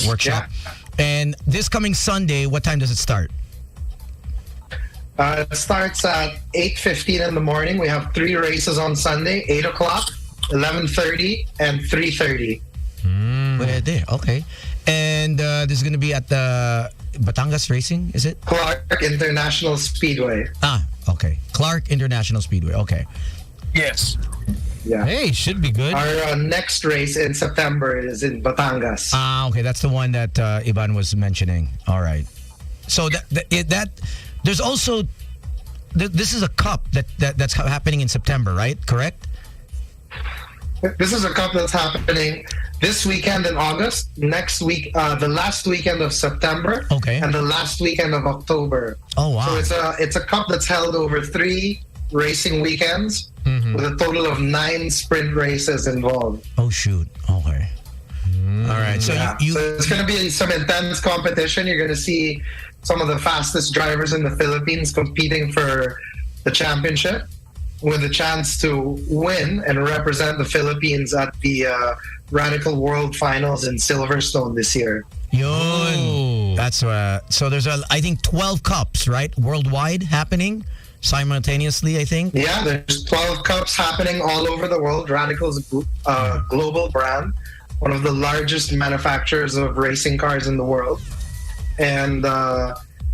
workshop. Yeah. And this coming Sunday, what time does it start? It starts at 8:15 in the morning. We have 3 races on Sunday: 8 o'clock, 11:30, and 3:30. Pwede, okay. And this is going to be at the Batangas Racing, is it? Clark International Speedway. Okay. Clark International Speedway, okay. Yes. Yeah. Hey, should be good. Our next race in September is in Batangas. Okay. That's the one that Ivan was mentioning. All right. So that there's also this is a cup that's happening in September, right? Correct? This is a cup that's happening this weekend in August, next week, the last weekend of September, and the last weekend of October. Oh wow! So it's a cup that's held over 3 racing weekends with a total of 9 sprint races involved. Oh shoot! Okay. All right. So so it's going to be some intense competition. You're going to see some of the fastest drivers in the Philippines competing for the championship, with a chance to win and represent the Philippines at the Radical World Finals in Silverstone this year. Yun. That's so there's I think 12 cups, right, worldwide happening simultaneously, I think. Yeah, there's 12 cups happening all over the world. Radical's global brand. one of the largest manufacturers of racing cars in the world. And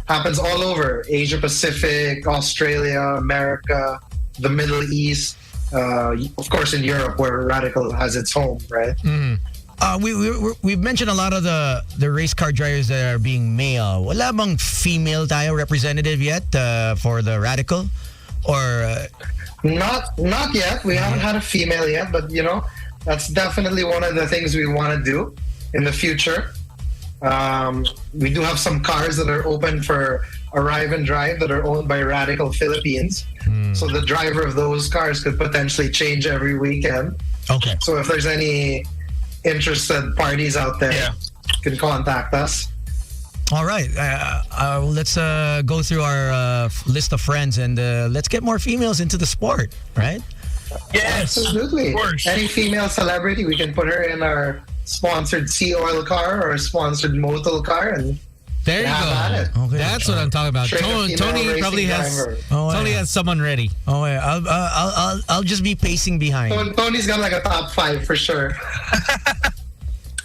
happens all over Asia Pacific, Australia, America, the Middle East, of course in Europe where Radical has its home, right? We've mentioned a lot of the race car drivers that are being male. Wala bang female tayo representative yet for the Radical? Or not yet. We haven't had a female yet, but that's definitely one of the things we want to do in the future. We do have some cars that are open for arrive and drive that are owned by Radical Philippines. So the driver of those cars could potentially change every weekend. Okay. So if there's any interested parties out there, you can contact us. All right. Let's go through our list of friends and let's get more females into the sport, right? Yes, absolutely. Of course. Any female celebrity, we can put her in our sponsored Sea Oil car or sponsored Motul car, and there you go. Okay. That's what I'm talking about. Tony probably has someone ready. Oh yeah, I'll just be pacing behind. Tony's got like a top 5 for sure.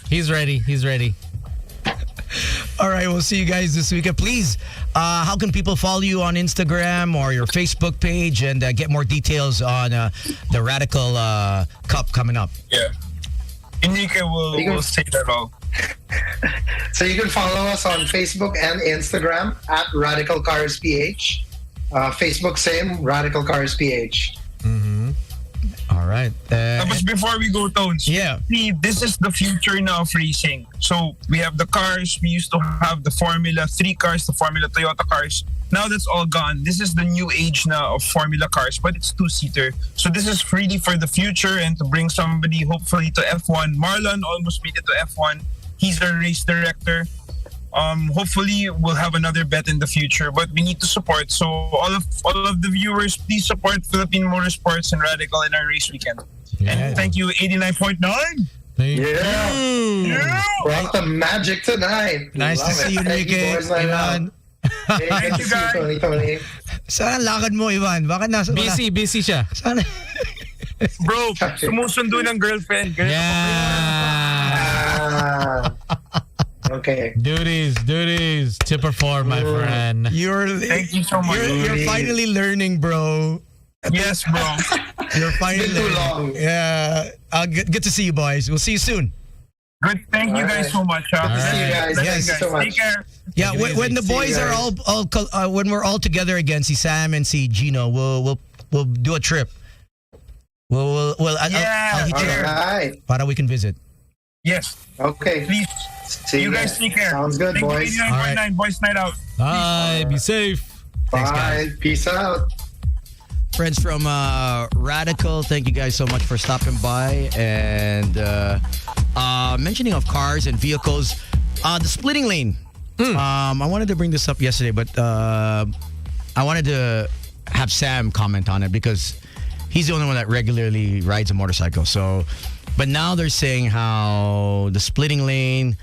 He's ready. All right, we'll see you guys this weekend. Please, how can people follow you on Instagram or your Facebook page and get more details on the Radical Cup coming up? Yeah. Enrique will say that all. So you can follow us on Facebook and Instagram at Radical Cars PH. Facebook same, Radical Cars PH. All right. But before we go, Tones, yeah. See, this is the future now of racing. So we have the cars. We used to have the Formula 3 cars, the Formula Toyota cars. Now that's all gone. This is the new age now of Formula cars, but it's 2-seater. So this is really for the future and to bring somebody hopefully to F1. Marlon almost made it to F1. He's our race director. Hopefully we'll have another bet in the future, but we need to support. So all of the viewers, please support Philippine Motorsports and Radical in our race weekend. Yeah. And thank you, 89.9. Yeah. We're on the magic tonight. Nice to see you, Enrique. Ivan. Thank you, guys. Tony. Saan lakad mo, Ivan? Bakit nasa... Busy siya. Saan? Bro, sumusundo ng girlfriend. Okay. Duties to perform, my friend. Thank you so much. You're finally learning, bro. Yes, bro. You're finally Been too long. Yeah. Good to see you, boys. We'll see you soon. Good. Thank you guys so much. Good to see you guys. Yes. Thank you so much. Take care. Yeah, when the boys are all when we're all together again, see Sam and see Gino, we'll do a trip. I'll hit you right. Para we can visit. Yes. Okay. Please. See you guys take care. Sounds good, Thank boys. You, 89.9 right. Boys Night Out. Bye. Be safe. Bye. Thanks, guys. Peace out. Friends from Radical, thank you guys so much for stopping by. And mentioning of cars and vehicles, the splitting lane. I wanted to bring this up yesterday, but I wanted to have Sam comment on it because he's the only one that regularly rides a motorcycle. So, but now they're saying how the splitting lane,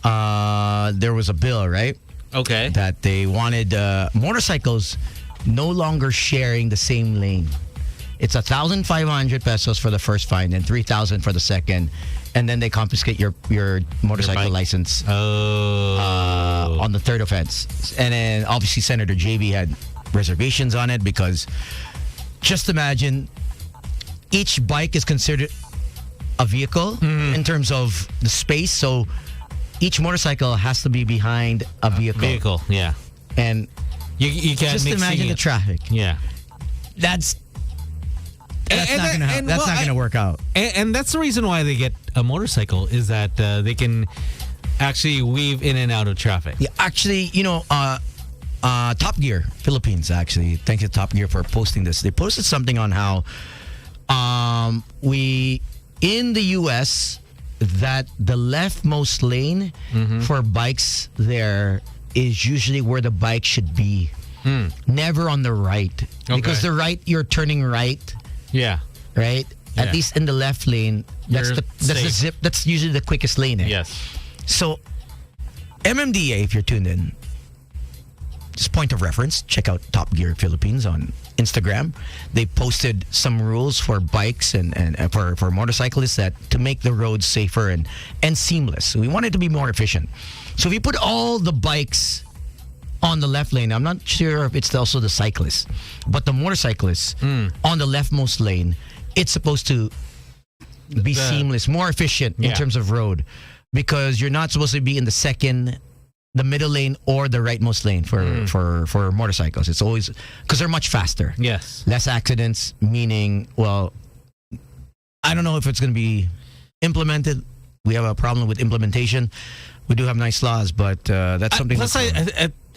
there was a bill, right? Okay. That they wanted motorcycles no longer sharing the same lane. It's 1,500 pesos for the first fine and 3,000 for the second, and then they confiscate your motorcycle license on the third offense. And then obviously Senator JB had reservations on it because just imagine each bike is considered a vehicle in terms of the space. So each motorcycle has to be behind a vehicle. Yeah. And you can't just imagine the traffic. Yeah. That's not gonna work out. And that's the reason why they get a motorcycle is that they can actually weave in and out of traffic. Yeah, actually, Top Gear Philippines, actually, thanks to Top Gear for posting this. They posted something on how we in the US that the leftmost lane for bikes there is usually where the bike should be. Never on the right. Because the right, you're turning right. Yeah. Right? Yeah. At least in the left lane, that's the zip. That's usually the quickest lane. Yes. So, MMDA, if you're tuned in, just point of reference, check out Top Gear Philippines on Instagram. They posted some rules for bikes and for motorcyclists that to make the roads safer and seamless. So we want it to be more efficient. So if you put all the bikes on the left lane, I'm not sure if it's also the cyclists, but the motorcyclists on the leftmost lane, it's supposed to be seamless, more efficient in terms of road, because you're not supposed to be in the middle lane or the rightmost lane for motorcycles. It's always because they're much faster. Yes. Less accidents, meaning, well, I don't know if it's going to be implemented. We have a problem with implementation. We do have nice laws, but that's something. Plus,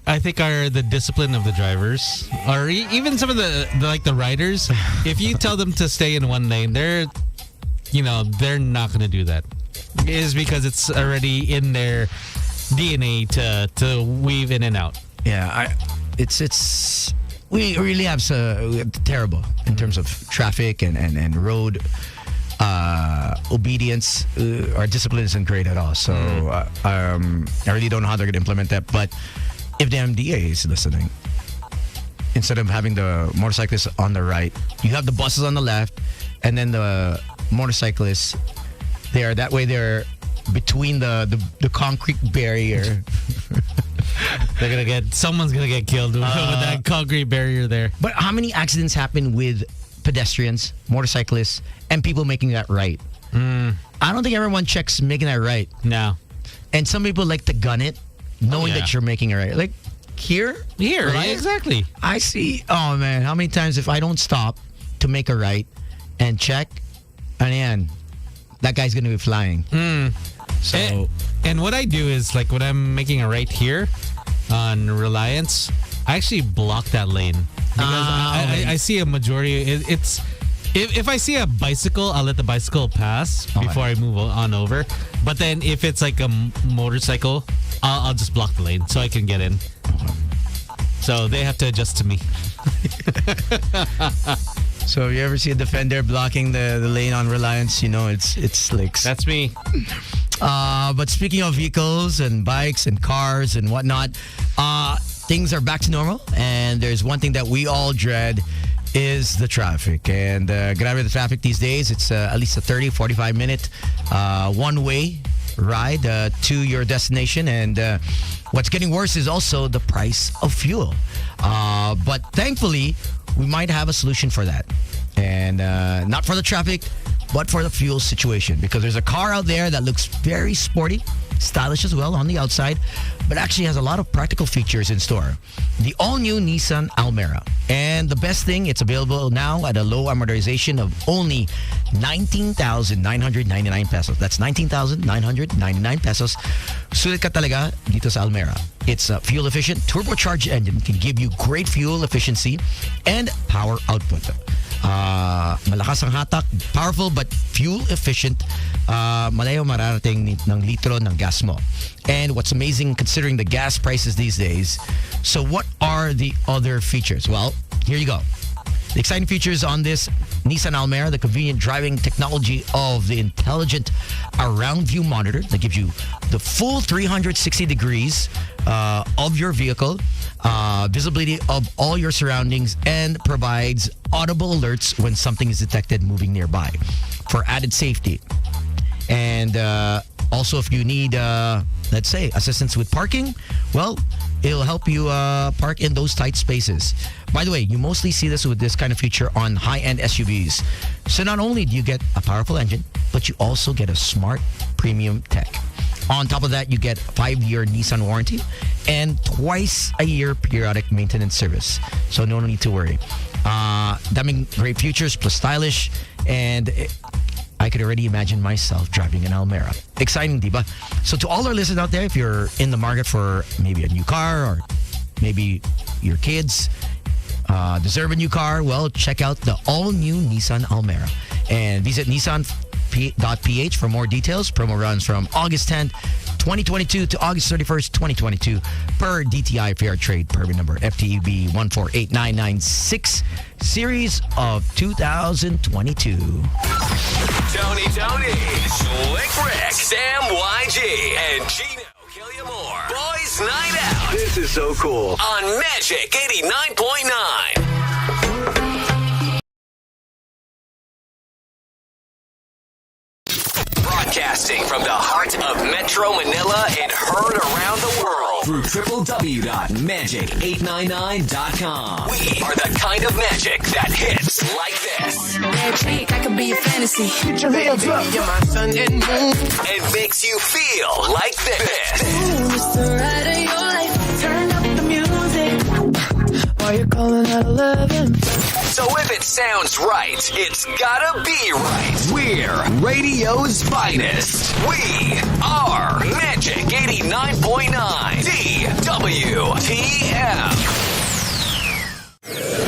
I think the discipline of the drivers, or even some of the riders, if you tell them to stay in one lane, they're not going to do that. It is because it's already in their DNA to weave in and out. Yeah, we really have terrible in terms of traffic and road obedience. Our discipline isn't great at all. So I really don't know how they're going to implement that. But if the MDA is listening, instead of having the motorcyclists on the right, you have the buses on the left, and then the motorcyclists there. That way they're between the concrete barrier. Someone's gonna get killed with that concrete barrier there. But how many accidents happen with pedestrians, motorcyclists, and people making that right? I don't think everyone checks making that right. No. And some people like to gun it, knowing that you're making it right. Like here, right? Right? Exactly. I see. Oh man, how many times if I don't stop to make a right and check, and that guy's gonna be flying. So, and what I do is, like, when I'm making a right here on Reliance, I actually block that lane because I see a majority. If I see a bicycle, I'll let the bicycle pass before I move on over. But then if it's like a motorcycle, I'll just block the lane so I can get in. So they have to adjust to me. So if you ever see a defender blocking the lane on Reliance, it's slicks. That's me. But speaking of vehicles and bikes and cars and whatnot, things are back to normal. And there's one thing that we all dread is the traffic. And grabe the traffic these days. It's at least a 30, 45-minute one-way ride to your destination. And what's getting worse is also the price of fuel. But thankfully, we might have a solution for that. And not for the traffic, but for the fuel situation. Because there's a car out there that looks very sporty, stylish as well on the outside, but actually has a lot of practical features in store. The all-new Nissan Almera. And the best thing, it's available now at a low amortization of only 19,999 pesos. That's 19,999 pesos. Sulit ka talaga dito sa Almera. It's a fuel-efficient, turbocharged engine. Can give you great fuel efficiency and power output. Malakas ang hatak, powerful but fuel efficient. Malayo mararating ng litro ng gas mo. And what's amazing considering the gas prices these days, so what are the other features? Well, here you go. The exciting features on this Nissan Almera, the convenient driving technology of the intelligent around view monitor that gives you the full 360 degrees of your vehicle, visibility of all your surroundings, and provides audible alerts when something is detected moving nearby for added safety. And also, if you need, let's say, assistance with parking, well, it'll help you park in those tight spaces. By the way, you mostly see this with this kind of feature on high-end SUVs. So not only do you get a powerful engine, but you also get a smart premium tech. On top of that, you get a 5-year Nissan warranty and twice-a-year periodic maintenance service. So no need to worry. Daming great features plus stylish, and I could already imagine myself driving an Almera. Exciting, diba? So to all our listeners out there, if you're in the market for maybe a new car or maybe your kids deserve a new car, well, check out the all-new Nissan Almera. And visit nissan.ph for more details. Promo runs from August 10th, 2022 to August 31st, 2022 per DTI Fair Trade permit number FTEB 1489996 series of 2022. Tony, Slick Rick, Sam YG, and Gino Killiamore. Boys night out. This is so cool. On Magic 89.9. Broadcasting from the heart of Metro Manila and heard around the world Through www.magic899.com. We are the kind of magic that hits like this. Magic, I could be a fantasy. Get your hands up. You're my sun and moon. And makes you feel like this. Ooh, it's the ride of your life. Turn up the music. Why you calling at 11? So if it sounds right, it's gotta be right. We're radio's finest. We are Magic 89.9 DWTM.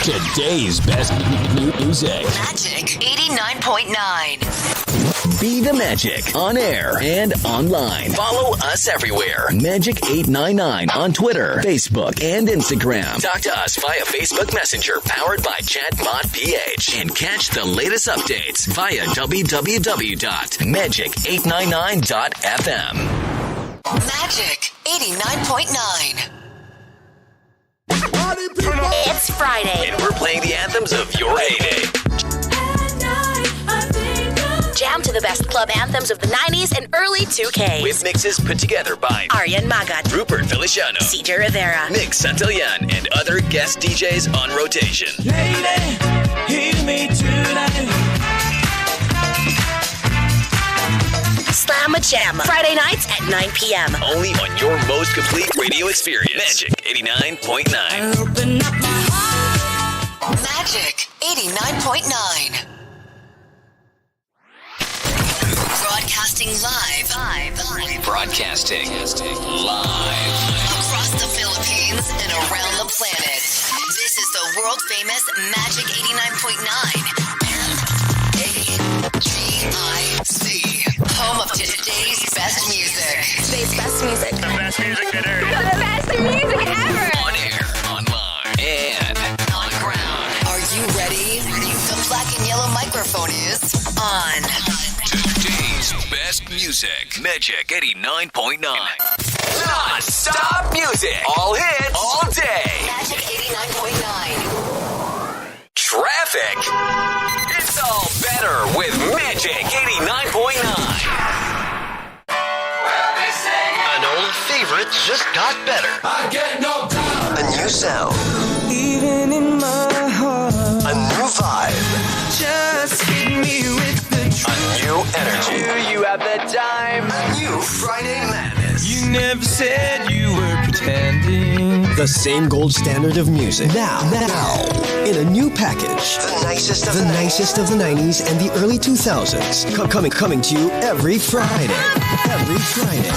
Today's best music. Magic 89.9. Be the Magic on air and online. Follow us everywhere. Magic899 on Twitter, Facebook, and Instagram. Talk to us via Facebook Messenger powered by Chatbot PH. And catch the latest updates via www.magic899.fm. Magic 89.9. It's Friday. And we're playing the anthems of your heyday. Jam to the best club anthems of the 90s and early 2Ks. With mixes put together by Aryan Magat, Rupert Feliciano, CJ Rivera, Nick Santillan, and other guest DJs on rotation. Lady, hear me tonight. Slam a Jam. Friday nights at 9 p.m. Only on your most complete radio experience. Magic 89.9. Open up my heart. Magic 89.9. Broadcasting live. Broadcasting live. Across the Philippines and around the planet. This is the world famous Magic 89.9. MAGIC. Home of today's best music. Today's best music. The best music that ever. The best music ever. On air, online, and on ground. Are you ready? The black and yellow microphone is on. Today's best music. Magic 89.9. Non-stop music. All hits. All day. Magic 89.9. Traffic. It's all better with Magic 89.9. An old favorite just got better. I get no doubt. A new sound. Even in my heart. A new vibe. Just hit me with the truth. A new energy. You have the time. A new Friday Madness. You never said you were pretending. The same gold standard of music. Now, in a new package. The nicest of The nicest of the 90s and the early 2000s. Coming to you every Friday. Every Friday.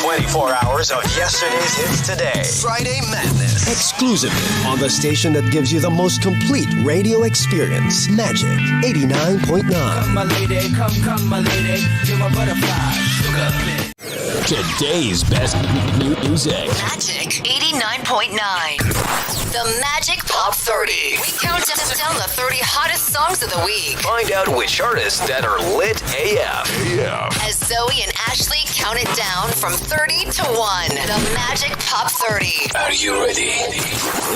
24 hours of yesterday's hits today. Friday Madness. Exclusively on the station that gives you the most complete radio experience. Magic 89.9. My lady, come, my lady. You're my butterfly, sugar bit. Today's best music. Magic 89.9. The Magic Pop 30. We count down the 30 hottest songs of the week. Find out which artists that are lit AF. As Zoe and Ashley count it down from 30 to 1. The Magic Pop 30. Are you ready?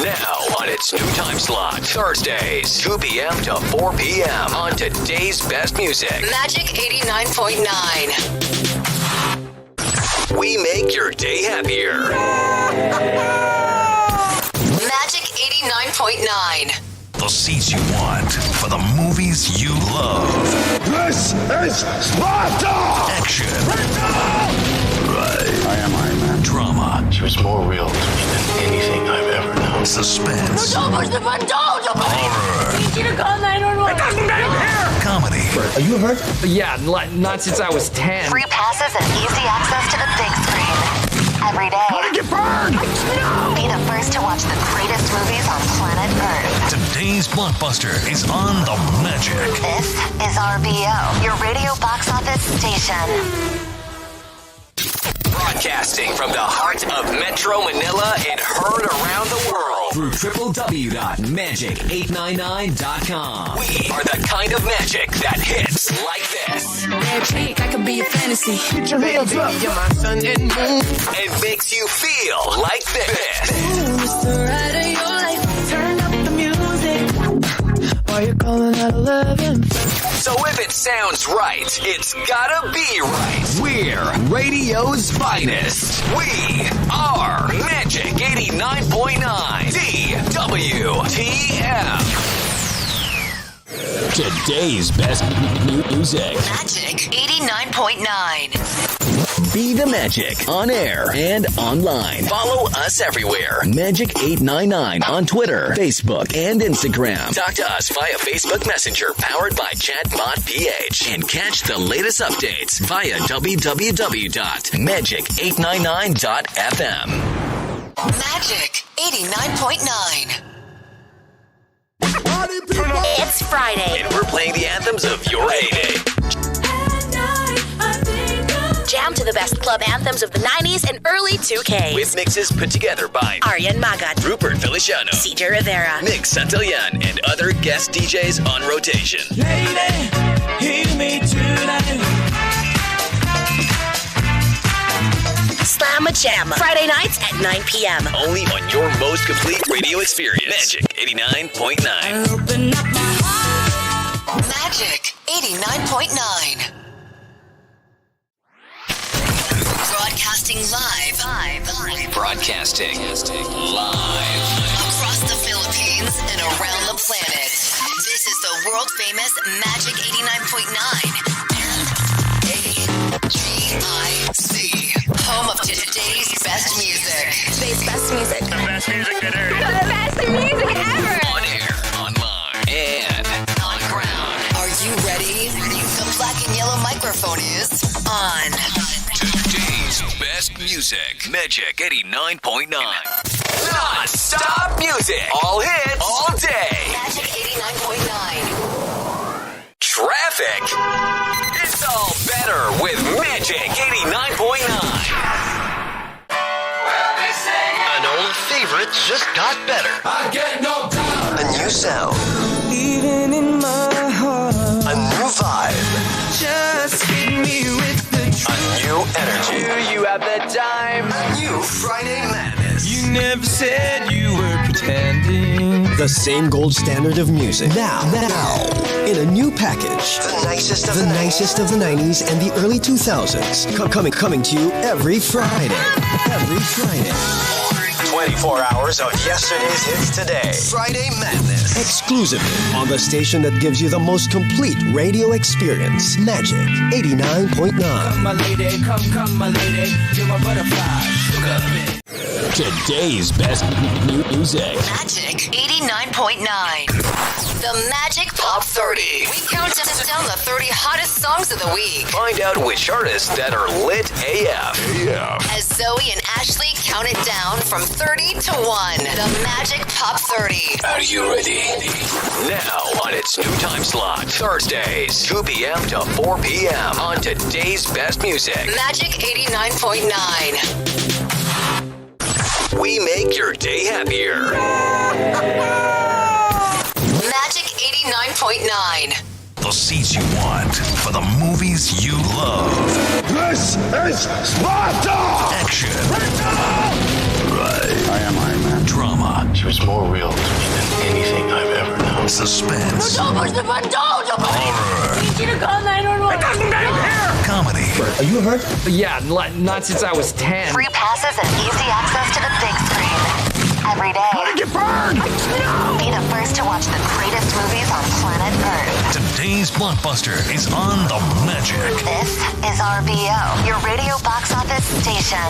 Now on its new time slot, Thursdays, 2 p.m. to 4 p.m. on today's best music. Magic 89.9. We make your day happier. Magic 89.9. The seats you want for the movies you love. This is Sparta! Action. Right. I am Iron Man. Drama. She was more real to me than anything I've ever known. Suspense. Don't push the button! Don't! Horror. I need you to call 911. It doesn't matter! Comedy. Are you hurt? Yeah, not since I was 10. Free passes and easy access to the big screen. Every day. How did you burn? Be the first to watch the greatest movies on planet Earth. Today's blockbuster is on the Magic. This is RBO, your radio box office station. Broadcasting from the heart of Metro Manila and heard around the world. Through www.magic899.com. We are the kind of magic that hits like this. Red cheek, I could be a fantasy. Put your hands up. You're my sun and moon. It makes you feel like this. Ooh, it's the ride of your life. Turn up the music. Why you calling out 11? So if it sounds right, it's gotta be right. We're radio's finest. We are Magic 89.9 DWTM. Today's best music. Magic 89.9. Be the Magic on air and online. Follow us everywhere. Magic 899 on Twitter, Facebook, and Instagram. Talk to us via Facebook Messenger powered by Chatbot PH. And catch the latest updates via www.magic899.fm. Magic 89.9. It's Friday. And we're playing the anthems of your heyday. Jam to the best club anthems of the 90s and early 2K. With mixes put together by Aryan Magat, Rupert Feliciano, CJ Rivera, Nick Santillan, and other guest DJs on rotation. Lady, hear me tonight. Slam a Jam. Friday nights at 9 p.m. Only on your most complete radio experience. Magic 89.9. Open up my heart. Magic 89.9. Broadcasting live. Broadcasting live. Across the Philippines and around the planet. This is the world famous Magic 89.9 and AGIC. Home of today's best music. Today's best music. The best music that ever. The best music ever. On air, online, and on ground. Are you ready? The black and yellow microphone is on. Today's best music. Magic 89.9. Non-stop music. All hits. All day. Magic 89.9. Traffic. It's all better with Magic 89.9. An old favorite just got better. I get no doubt. A new sound. Even in my heart. A new vibe. Just hit me with the A new energy. Do you have the time? A new Friday madness. You never said you were pretending. The same gold standard of music. Now, in a new package. The nicest of The nicest of the 90s and the early 2000s. Coming to you every Friday. Every Friday. 24 hours of yesterday's hits today. Friday Madness. Exclusively on the station that gives you the most complete radio experience. Magic 89.9. My lady, come, my lady. You're my butterfly, sugar bitch. Today's best music. Magic 89.9. The Magic Pop 30. We count down the 30 hottest songs of the week. Find out which artists that are lit AF. As Zoe and Ashley count it down from 30 to 1. The Magic Pop 30. Are you ready? Now on its new time slot. Thursdays, 2 p.m. to 4 p.m. on today's best music. Magic 89.9. We make your day happier. Magic 89.9. The seats you want for the movies you love. This is Sparta! Action. Right. I am Iron Man. Drama. She was more real to me than anything I've ever known. Suspense. Horror. Comedy. Are you hurt? Yeah, not since I was 10. Free passes and easy access to the big screen. Every day. How did you burn? Be the first to watch the greatest movies on planet Earth. Today's blockbuster is on the Magic. This is RBO, your radio box office station.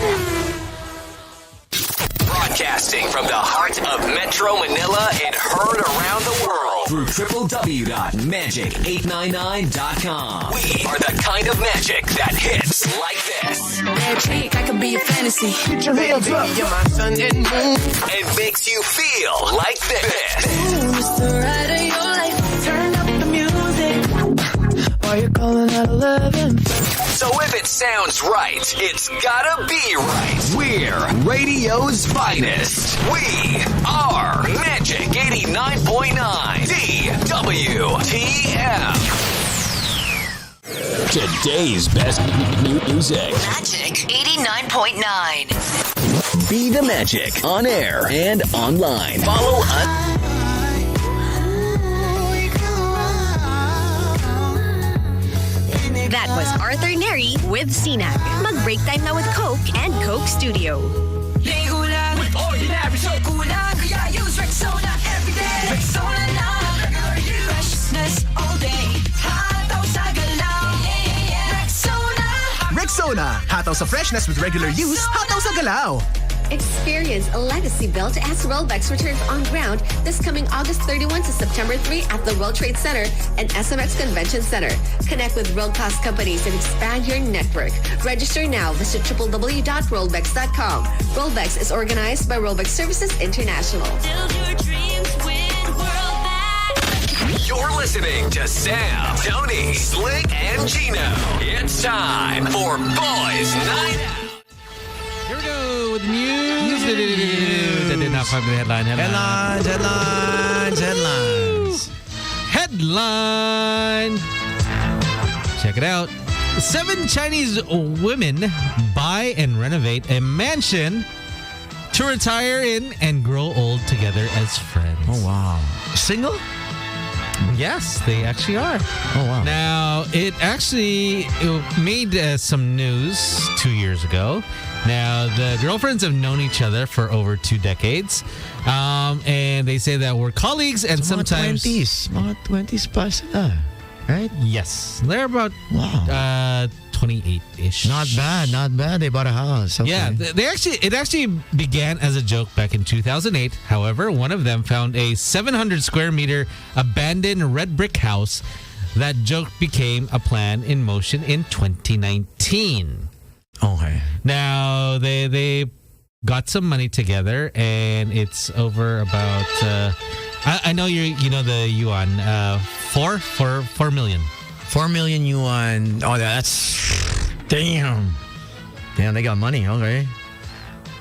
Broadcasting from the heart of Metro Manila and heard around the world. Through www.magic899.com. We are the kind of magic that hits like this. Red cheek, I could be a fantasy. Put your hands up. You're my sun and moon. And makes you feel like this. Ooh, it's the ride of your life. Turn up the music. Why you calling out 11? So if it sounds right, it's gotta be right. We're radio's finest. We are Magic 89.9 DWTM. Today's best music. Magic 89.9. Be the Magic on air and online. Follow us. That was Arthur Neri with Sinag. Mag-break time na with Coke and Coke Studio. Ligo lang with ordinary so kulang kaya use Rexona everyday. Rexona na regular use. Freshness all day. Hataw sa galaw. Rexona. Rexona. Hataw sa freshness with regular use. Hataw sa galaw. Experience a legacy built as Rolex returns on ground this coming August 31 to September 3 at the World Trade Center and SMX Convention Center. Connect with world-class companies and expand your network. Register now. Visit www.rolex.com. Rolex is organized by Rolex Services International. Build your dreams with Worldback. You're listening to Sam, Tony, Slick, and Gino. It's time for Boys Night Out. Here we go with the news. That did not find the headline. Headline. Check it out. 7 Chinese women buy and renovate a mansion to retire in and grow old together as friends. Oh, wow. Single? Yes, they actually are. Oh, wow. Now, it made some news 2 years ago. Now, the girlfriends have known each other for over 2 decades. And they say that we're colleagues and So sometimes... Mga 20s pa sila, right? Yes. They're about Wow. 28-ish. Not bad. They bought a house. Okay. Yeah, it actually began as a joke back in 2008. However, one of them found a 700 square meter abandoned red brick house. That joke became a plan in motion in 2019. Okay. Now they got some money together, and it's over about. I know you know the yuan. 4 million. 4 million yuan. Oh, that's damn. They got money. Okay.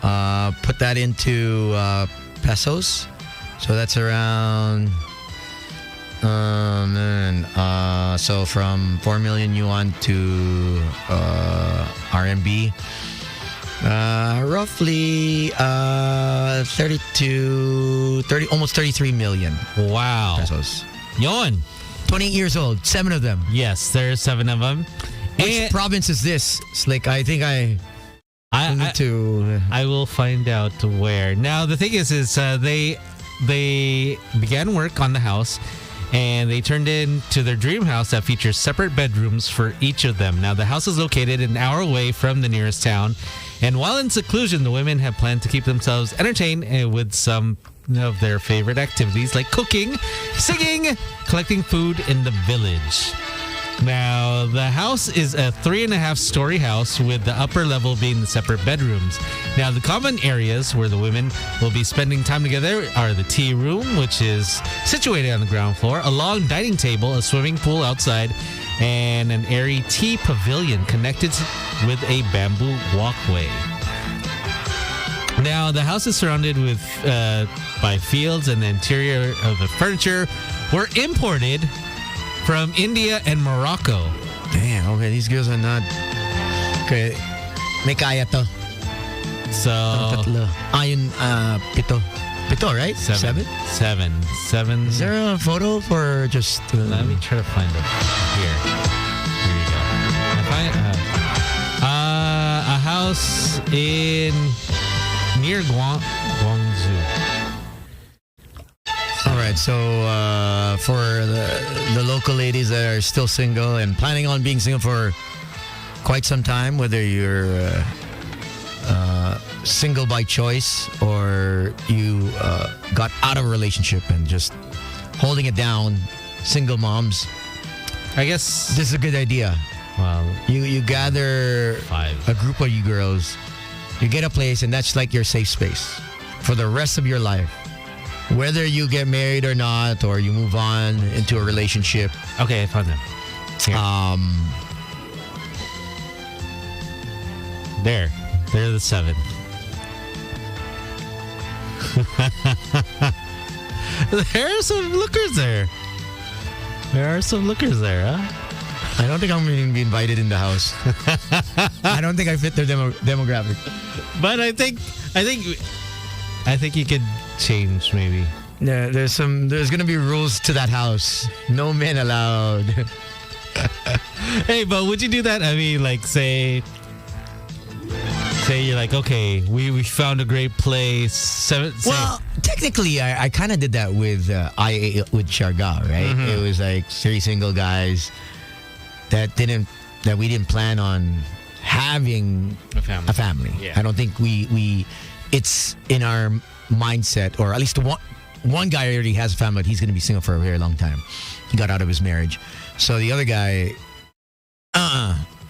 Put that into pesos. So that's around. So from 4 million yuan to RMB, roughly 30, almost 33 million. Wow. Pesos. Yon. 28 years old. 7 of them. Yes, there's 7 of them. Which province is this, Slick? I think I need to. I will find out where. Now the thing is they began work on the house, and they turned into their dream house that features separate bedrooms for each of them. Now the house is located an hour away from the nearest town, and while in seclusion, the women have planned to keep themselves entertained with some of their favorite activities like cooking, singing, collecting food in the village. Now, the house is a 3.5-story house with the upper level being the separate bedrooms. Now, the common areas where the women will be spending time together are the tea room, which is situated on the ground floor, a long dining table, a swimming pool outside, and an airy tea pavilion connected with a bamboo walkway. Now, the house is surrounded with by fields, and the interior of the furniture were imported from India and Morocco. Damn, okay, these girls are not... Okay, may kaya to. So... Tatlo. Ayun, pito. Pito, right? 7. 7. Is there a photo for just... Let me try to find it. Here you go. A house near Guangzhou. All right, so for the local ladies that are still single and planning on being single for quite some time, whether you're single by choice or you got out of a relationship and just holding it down, single moms, I guess this is a good idea. Well, you gather 5. a group of you girls, you get a place, and that's like your safe space for the rest of your life. Whether you get married or not, or you move on into a relationship. Okay, I found them. Here. They're the 7. There are some lookers there. Huh? I don't think I'm going to be invited in the house. I don't think I fit their demographic. But I think you could change maybe. Yeah, there's going to be rules to that house. No men allowed. Hey, but would you do that? I mean, like, say you're like, okay, we found a great place. Well, technically, I kind of did that with with Sharga, right? Mm-hmm. It was like 3 single guys that we didn't plan on having a family. Yeah. I don't think we it's in our mindset, or at least one guy already has a family, but he's going to be single for a very long time. He got out of his marriage. So the other guy,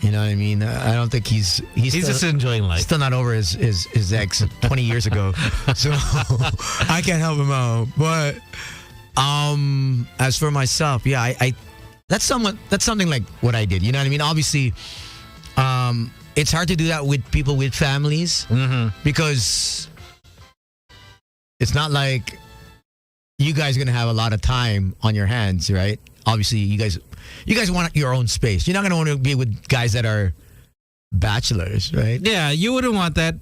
you know what I mean? I don't think he's still, just enjoying life. Still not over his ex 20 years ago. So I can't help him out. But as for myself, yeah, I that's something like what I did. You know what I mean? Obviously, it's hard to do that with people with families because it's not like you guys are gonna have a lot of time on your hands, right? Obviously, you guys want your own space. You're not gonna want to be with guys that are bachelors, right? Yeah, you wouldn't want that.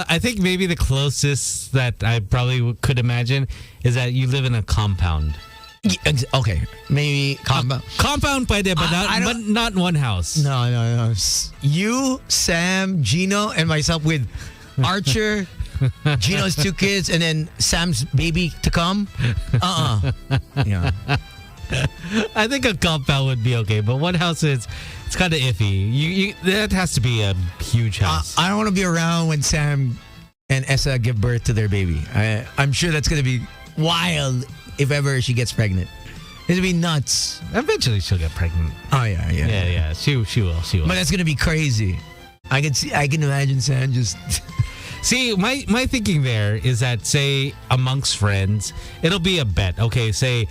I think maybe the closest that I probably could imagine is that you live in a compound. Okay, maybe compound. Compound pwede, but not one house. No. You, Sam, Gino, and myself with Archer, Gino's 2 kids, and then Sam's baby to come. Yeah. I think a compound would be okay, but one house it's kind of iffy. That has to be a huge house. I don't want to be around when Sam and Essa give birth to their baby. I'm sure that's going to be wild if ever she gets pregnant. It'll be nuts. Eventually she'll get pregnant. Oh yeah. Yeah. She will. But that's going to be crazy. I can imagine Sam just... See, my thinking there is that, say, amongst friends, it'll be a bet. Okay, say,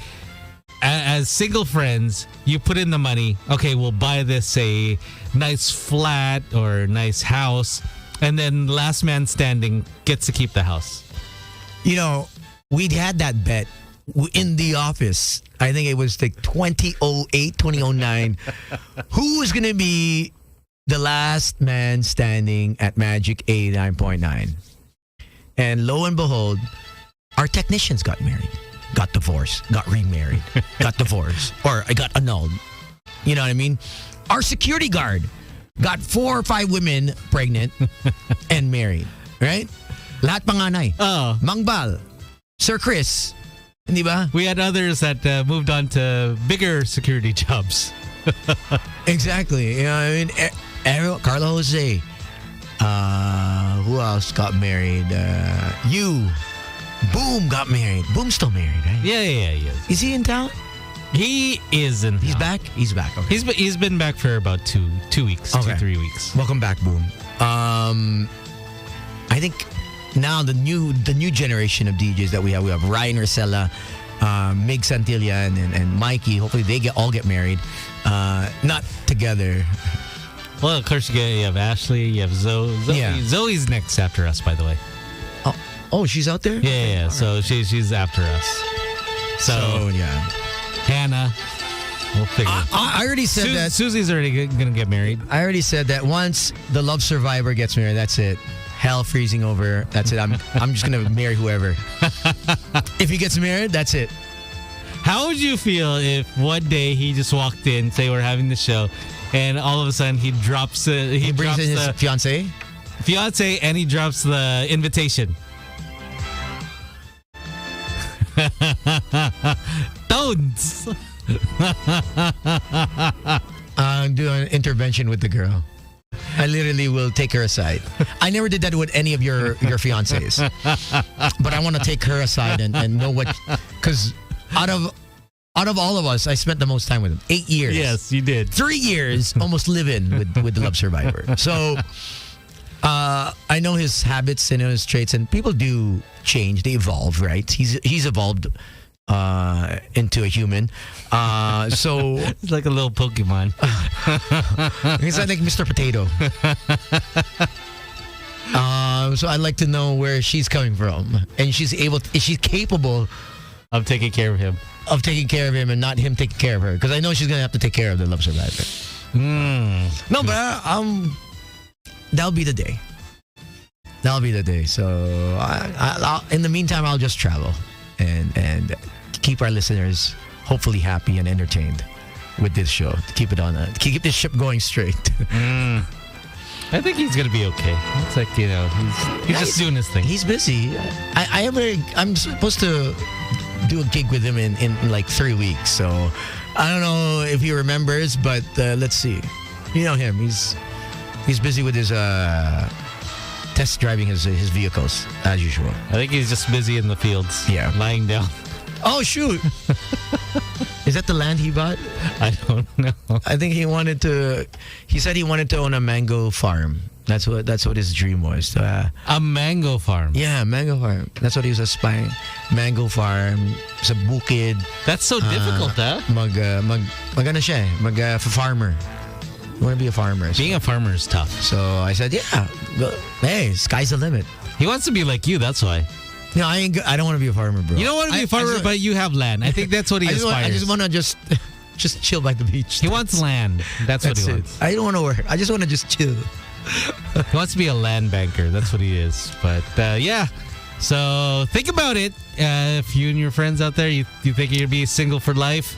as single friends, you put in the money. Okay, we'll buy this, say, nice flat or nice house, and then last man standing gets to keep the house. You know, we'd had that bet in the office. I think it was like 2008, 2009. Who was going to be the last man standing at Magic 89.9? And lo and behold, our technicians got married, got divorced, got remarried, got divorced, or I got annulled. You know what I mean? Our security guard got 4 or 5 women pregnant and married, right? Lahat panganay. Oh. Mangbal, Sir Chris, hindi ba? We had others that moved on to bigger security jobs. Exactly. You know what I mean? Carla Jose. Who else got married? You. Boom got married. Boom's still married, right? Yeah, he is. Is he in town? He is in He's town. back? He's back. Okay. He's been back for about 2 weeks, Okay. 3 weeks. Welcome back, Boom. I think now the new generation of DJs that we have Ryan Rosella, Mig Santillan, and Mikey. Hopefully they all get married. Not together. Well, of course, you have Ashley, you have Zoe. Yeah. Zoe's next after us, by the way. Oh, she's out there? Yeah. So she's after us. So yeah. Hannah, we'll figure. I already said that. Susie's already gonna get married. I already said that once the Love Survivor gets married, that's it. Hell freezing over. That's it. I'm just gonna marry whoever. If he gets married, that's it. How would you feel if one day he just walked in, say we're having the show, and all of a sudden he brings in his fiance, and he drops the invitation. Tones. Do an intervention with the girl. I literally will take her aside. I never did that with any of your fiancés, but I want to take her aside and know what, because out of all of us, I spent the most time with him. 8 years. Yes, you did. 3 years almost living with the Love Survivor. So I know his habits, I know his traits, and people do change. They evolve, right? He's evolved into a human. So it's like a little Pokemon. He's like Mr. Potato. So I'd like to know where she's coming from, and is she capable of taking care of him? And not him taking care of her, because I know she's gonna have to take care of the Love Survivor. No, but that'll be the day. That'll be the day. So I'll, in the meantime, I'll just travel and keep our listeners hopefully happy and entertained with this show. To keep it on, keep this ship going straight. I think he's gonna be okay. It's like, you know, he's just doing his thing. He's busy. I'm supposed to do a gig with him in like 3 weeks. So I don't know if he remembers, but let's see. You know him. He's busy with his test driving his vehicles as usual. I think he's just busy in the fields. Yeah, lying down. Oh shoot! Is that the land he bought? I don't know. I think he said he wanted to own a mango farm. That's what his dream was. A mango farm? Yeah, mango farm. That's what he was aspiring. Mango farm sa bukid. That's so difficult, huh? Mag-ano siya eh, farmer. You want to be a farmer. Being a farmer is tough. So I said, yeah, hey, sky's the limit. He wants to be like you, that's why. No, I don't want to be a farmer, bro. You don't want to be a farmer, but you have land. I think that's what he aspires. I just want to just chill by the beach. He wants land. That's what he wants. I don't want to work. I just want to just chill. He wants to be a land banker. That's what he is. But yeah. So think about it. If you and your friends out there, you think you'd be single for life,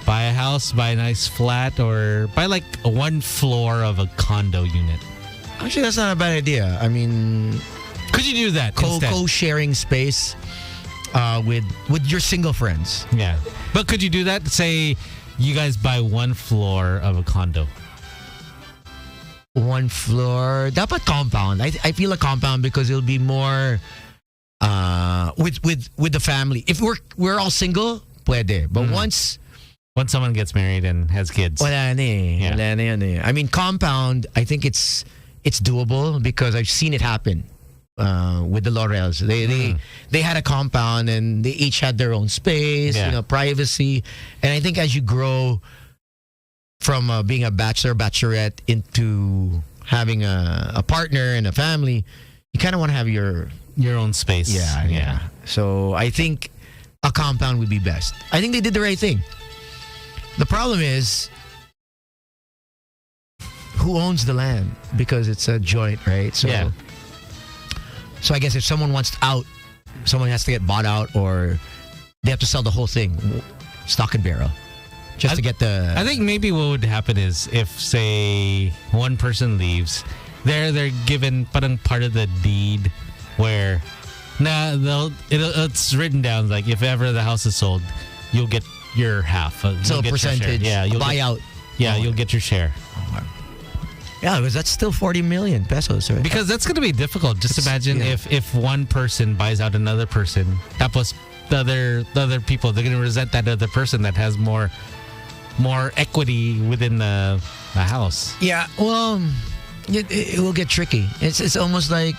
buy a house, buy a nice flat, or buy like one floor of a condo unit. Actually, that's not a bad idea. I mean, could you do that? Co-sharing space with your single friends. Yeah. But could you do that? Say you guys buy one floor of a condo. One floor. Dapat compound. I feel a compound because it'll be more with the family. If we're all single, pwede. But once someone gets married and has kids. Wala na eh. Wala na yan eh. I mean, compound, I think it's doable because I've seen it happen. With the Laurels, they had a compound and they each had their own space, privacy. And I think as you grow from being a bachelorette into having a partner and a family, you kind of want to have your own space. Yeah. So I think a compound would be best. I think they did the right thing. The problem is who owns the land, because it's a joint, right? So. Yeah. So I guess if someone wants out, someone has to get bought out, or they have to sell the whole thing, stock and barrel, just to get the... I think maybe what would happen is if, say, one person leaves, they're given parang part of the deed where it's written down, like, if ever the house is sold, you'll get your half. So a percentage, you'll buy out. Yeah, you'll get your share. Yeah, because that's still 40 million pesos, right? Because that's going to be difficult. Just imagine if one person buys out another person, tapos the other people, they're going to resent that other person that has more equity within the house. Yeah, well, it will get tricky. It's almost like,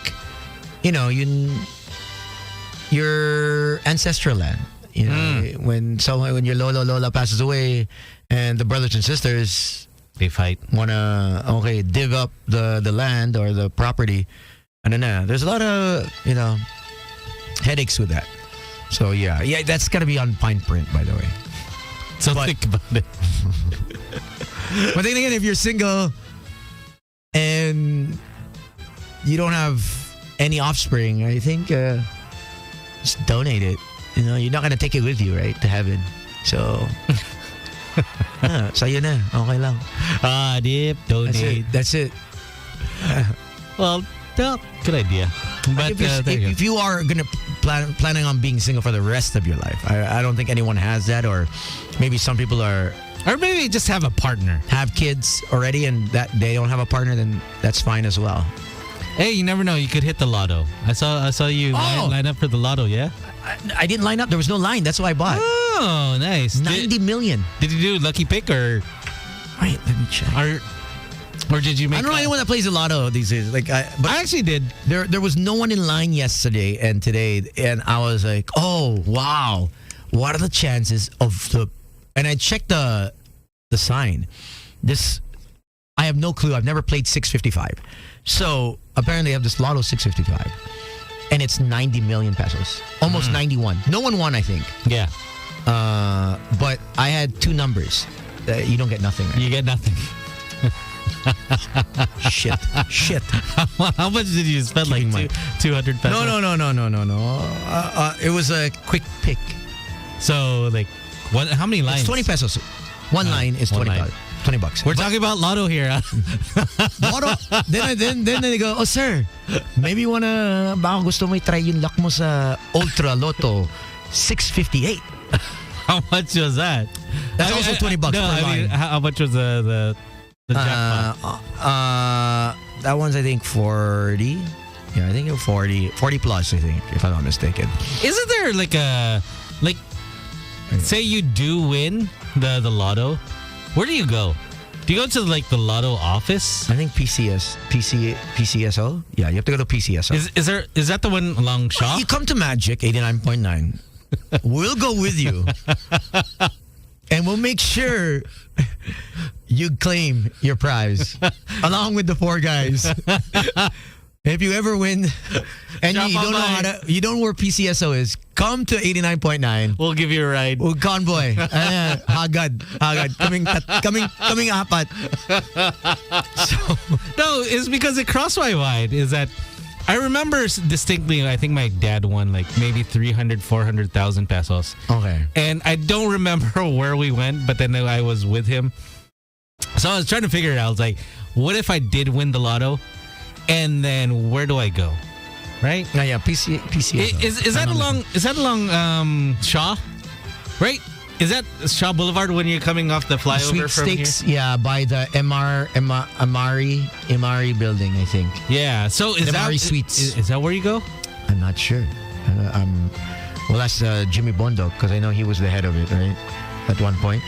your ancestral land. When your lola passes away, and the brothers and sisters, they fight. Wanna dig up the land or the property, and then there's a lot of headaches with that. So yeah, that's gotta be on fine print, by the way. So think about it. But then again, if you're single and you don't have any offspring, I think just donate it. You're not gonna take it with you, right, to heaven. So. Sa'yo na. Okay lang. Dip, donate. That's it. Well, good idea. But if you are gonna planning on being single for the rest of your life, I don't think anyone has that, or maybe some people are, or maybe just have a partner, have kids already, and that they don't have a partner, then that's fine as well. Hey, you never know. You could hit the lotto. I saw you line up for the lotto. Yeah. I didn't line up. There was no line. That's why I bought. Oh, nice. 90 million. Did you do lucky pick or? Wait, let me check. Or did you make? I don't know anyone that plays the lotto these days. But I actually did. There was no one in line yesterday and today, and I was like, oh wow, what are the chances of the? And I checked the sign. I have no clue. I've never played 655, so apparently I have this lotto 655. And it's 90 million pesos. Almost 91. No one won, I think. Yeah. But I had two numbers. you don't get nothing. Right? You get nothing. Shit. How much did you spend? Like 200 pesos? No. It was a quick pick. So, like, how many lines? It's 20 pesos. One line is $20. $20. We're talking about lotto here. Huh? Lotto. Then they go, oh sir, maybe wanna baka gusto mo i-try yung luck mo sa Ultra Lotto 658. How much was that? That's also $20 per line. How much was the jackpot? That one's I think 40. Yeah, I think 40 plus, I think, if I'm not mistaken. Isn't there like say you do win the lotto, where do you go? Do you go to like the lotto office? I think PCSO. Yeah, you have to go to PCSO. Is that the one along Shaw? Well, you come to Magic 89.9. We'll go with you. And we'll make sure you claim your prize along with the 4 guys. If you ever win and you don't know you don't know where PCSO is, come to 89.9. We'll give you a ride. We'll convoy. Hagad. Coming apat. So, no, it's because it crossed my mind. Is that I remember distinctly, I think my dad won like maybe 400,000 pesos. Okay. And I don't remember where we went, but then I was with him. So I was trying to figure it out. I was like, what if I did win the lotto? And then where do I go? Right? Yeah, PCSO. Is that along Shaw? Right? Is that Shaw Boulevard when you're coming off the flyover from Sweepstakes, here? yeah, by the Amari building, I think. Yeah. So is Amari that Suites? Is that where you go? I'm not sure. Well, that's Jimmy Bondo, because I know he was the head of it, right? At one point.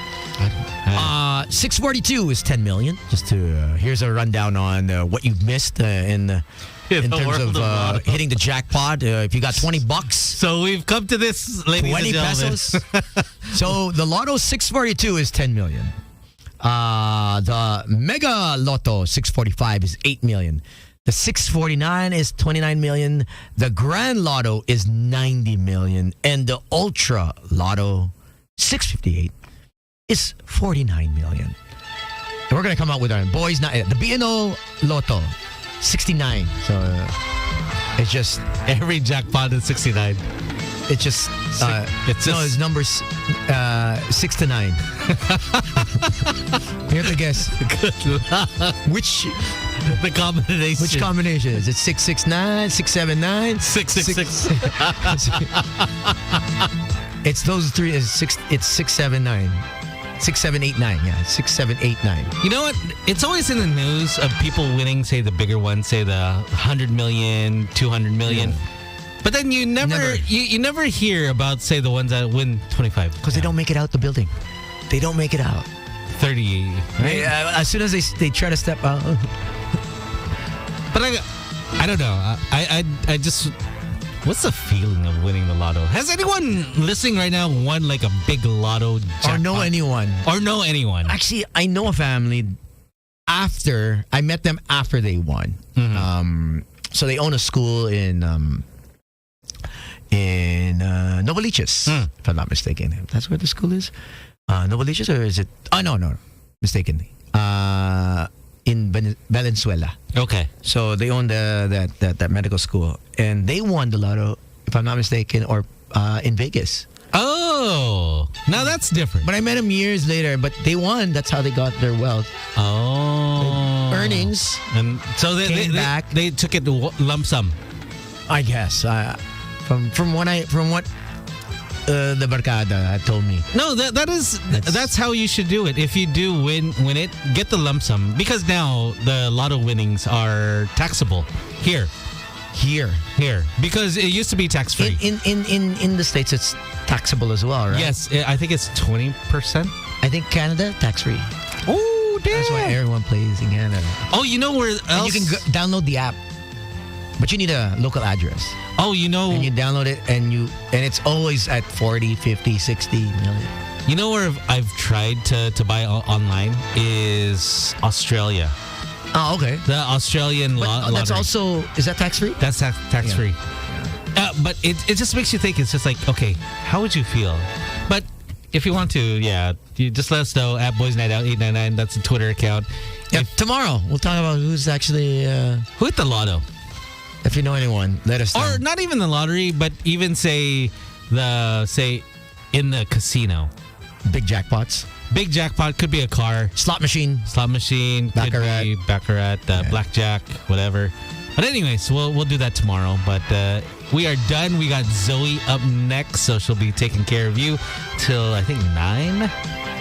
642 is 10 million. Just to here's a rundown on what you've missed in terms of hitting the jackpot. If you got $20, so we've come to this, ladies 20 and gentlemen. pesos. So the Lotto 642 is 10 million. The Mega Lotto 645 is 8 million. The 649 is 29 million. The Grand Lotto is 90 million, and the Ultra Lotto 658 is 49 million. And we're going to come out with our boys. The BNO Lotto, 69. So it's just every jackpot is 69. It's just it's numbers 6 to 9. You have to guess. Good luck. Which combination? Which combination is it? 669, 679, 666. It's those three. It's 679. 6789, yeah, 6789. You know what? It's always in the news of people winning, say the bigger ones, say the 100 million, 200 million. Yeah. But then you never hear about, say, the ones that win 25. Because they don't make it out the building. They don't make it out. 30, right? As soon as they try to step out. But I don't know. I just... What's the feeling of winning the lotto? Has anyone listening right now won like a big lotto jackpot? Or know anyone? Actually, I know a family I met them after they won. Mm-hmm. So they own a school in Novaliches, if I'm not mistaken. That's where the school is? Novaliches, or is it? Oh, no. Mistakenly. In Valenzuela. Okay. So they own that medical school, and they won the lotto, if I'm not mistaken, or in Vegas. Oh, now that's different. But I met them years later. But they won. That's how they got their wealth. Oh, earnings. And so they came back. They took it lump sum. I guess. From what the Barcada told me. No, that's how you should do it. If you do win it, get the lump sum, because now the lotto winnings are taxable here, because it used to be tax free. In the States, it's taxable as well, right? Yes, I think it's 20%. I think Canada tax free. Oh, damn! That's why everyone plays in Canada. Oh, you know where else? And you can download the app. But you need a local address. Oh, you know. And you download it, and it's always at 40, 50, 60 million. You know where I've tried to buy online is Australia. Oh, okay. The Australian lottery. That's also, is that tax-free? That's tax-free. Yeah. But it just makes you think. It's just like, okay, how would you feel? But if you want to, you you just let us know at Boys Night Out 899. That's the Twitter account. Yep, tomorrow we'll talk about who's actually who hit the lotto. If you know anyone, let us know. Or not even the lottery, but even say in the casino. Big jackpots. Big jackpot could be a car. Slot machine. Baccarat. Could be Baccarat, blackjack, whatever. But anyways, we'll do that tomorrow. But we are done. We got Zoe up next, so she'll be taking care of you till, I think, 9.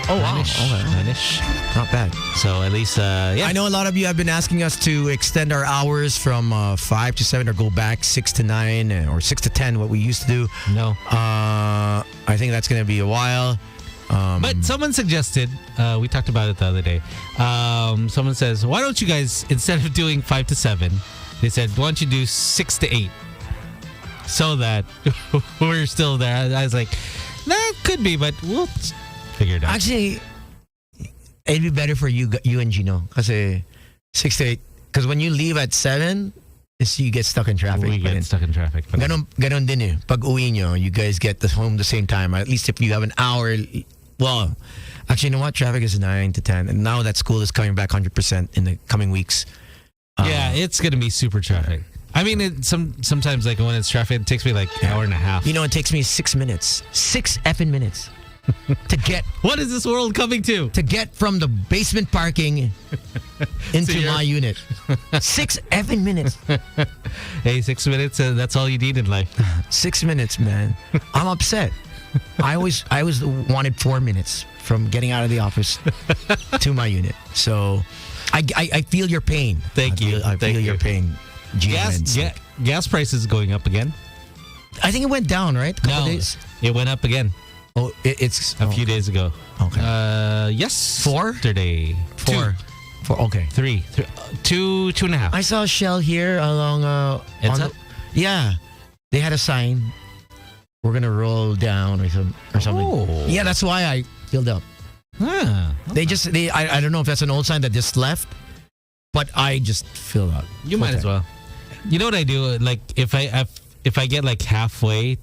Oh, wow. 9-ish. Not bad. So at least, yeah. I know a lot of you have been asking us to extend our hours from 5 to 7 or go back 6 to 9 or 6 to 10, what we used to do. No. I think that's going to be a while. But someone suggested, we talked about it the other day. Someone says, why don't you guys, instead of doing 5 to 7, they said, why don't you do 6 to 8? So that we're still there. I was like, nah, could be, but we'll figure it out. Actually, it'd be better for you and Gino. Kasi 6 to 8. Because when you leave at 7, you get stuck in traffic. We get stuck in traffic. Ganon din eh. Pag uwi nyo, you guys get home the same time. At least if you have an hour. Well, actually, you know what? Traffic is 9 to 10. And now that school is coming back 100% in the coming weeks. Yeah, it's going to be super traffic. I mean, sometimes like when it's traffic, it takes me like an hour and a half. You know, it takes me 6 minutes. 6 effing minutes. To get... What is this world coming to? To get from the basement parking into my unit. 6 effing minutes. Hey, 6 minutes, that's all you need in life. 6 minutes, man. I'm upset. I always wanted 4 minutes from getting out of the office to my unit. So I feel your pain. Thank you. I feel your pain. Gas prices going up again. I think it went down, right? No, days? It went up again. Oh, it's a few days ago. Okay. Yes. 4? Yesterday. 4. 4. Okay. 3. 2, 2.5. I saw a Shell here along. Yeah, they had a sign. We're gonna roll down or something. Oh. Yeah, that's why I filled up. Ah, okay. I don't know if that's an old sign that just left, but I just filled up. You might as well. You know what I do? Like if I get like halfway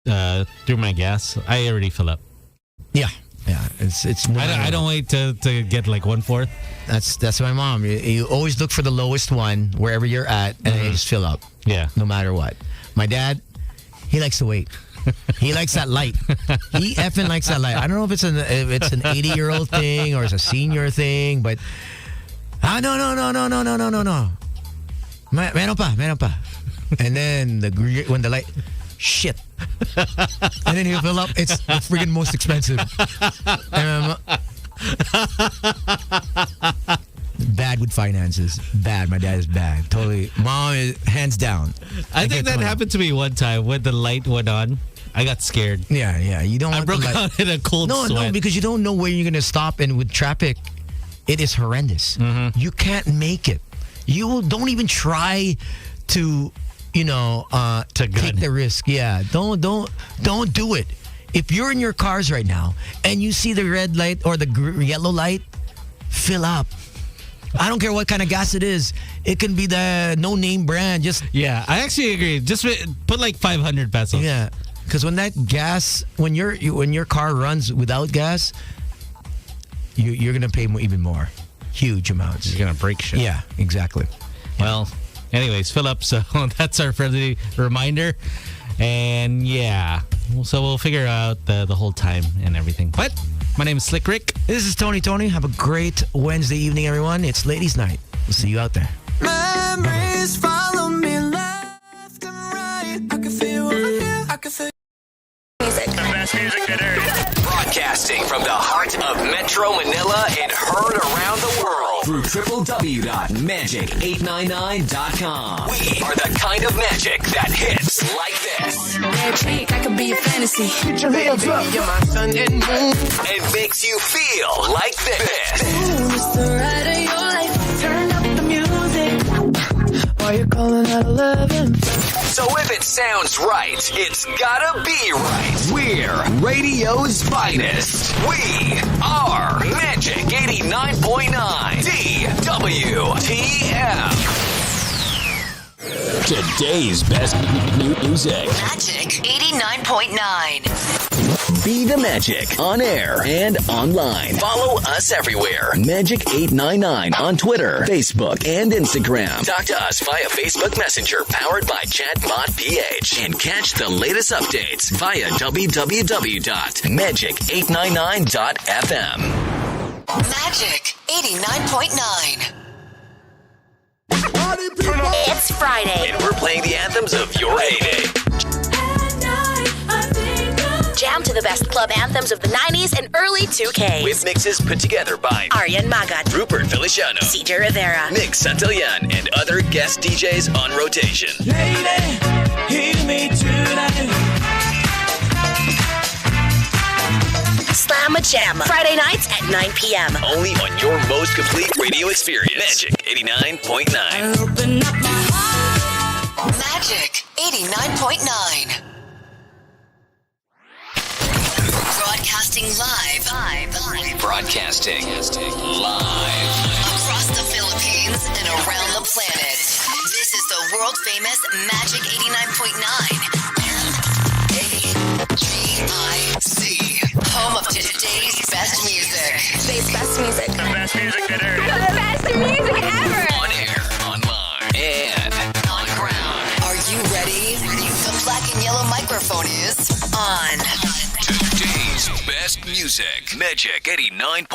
through my gas, I already fill up. Yeah. It's. I don't wait to get like 1/4. That's my mom. You always look for the lowest one wherever you're at, and then you just fill up. Yeah. No matter what. My dad, he likes to wait. He likes that light. He effing likes that light. I don't know if it's an 80-year-old thing or it's a senior thing, but no. Meron pa. And then when the light, shit. And then he'll fill up. It's the friggin' most expensive. Bad with finances. Bad. My dad is bad. Totally. Mom is hands down. I think that happened to me one time when the light went on. I got scared. Yeah. You don't. I broke out in a cold sweat. No, because you don't know where you're gonna stop, and with traffic, it is horrendous. Mm-hmm. You can't make it. You don't even try to, take the risk. Yeah, don't do it. If you're in your cars right now and you see the red light or the yellow light, fill up. I don't care what kind of gas it is. It can be the no-name brand. Yeah, I actually agree. Just put like 500 pesos. Yeah, because when your car runs without gas, you're gonna pay even more, huge amounts. You're gonna break shit. Yeah, exactly. Well, anyways, fill up. So that's our friendly reminder. And yeah, so we'll figure out the whole time and everything. But my name is Slick Rick. This is Tony. Have a great Wednesday evening, everyone. It's Ladies' Night. We'll see you out there. Memories follow me left and right. I can feel over here. I can feel music. The best music that there is. Broadcasting from the heart of Metro Manila and heard around the world through www.magic899.com. We are the kind of magic that hits like this. Magic, I could be a fantasy. Get your hands up. You're my sun and moon. And makes you feel like this. Ooh, it's the ride of your life. Turn up the music. While you're calling at 11. So if it sounds right, it's gotta be right. We're radio's finest. We are Magic 89.9 DWTM. Today's best music. Magic 89.9. Be the Magic on air and online. Follow us everywhere. Magic 899 on Twitter, Facebook, and Instagram. Talk to us via Facebook Messenger powered by Chatbot PH. And catch the latest updates via www.magic899.fm. Magic 89.9. It's Friday. And we're playing the anthems of your heyday. Jam to the best club anthems of the 90s and early 2K. With mixes put together by Aryan Magat, Rupert Feliciano, CJ Rivera, Nick Santillan, and other guest DJs on rotation. Lady, hear me tonight. Slamma Jamma. Friday nights at 9 p.m. Only on your most complete radio experience. Magic 89.9. Open up my heart. Magic 89.9. Broadcasting live. Broadcasting live. Across the Philippines and around the planet. This is the world famous Magic 89.9. MAGIC. Home of today's best music. Today's best music. The best music that ever. The best music ever. On air, online, and on ground. Are you ready? The black and yellow microphone is on. Today's best music. Magic 89.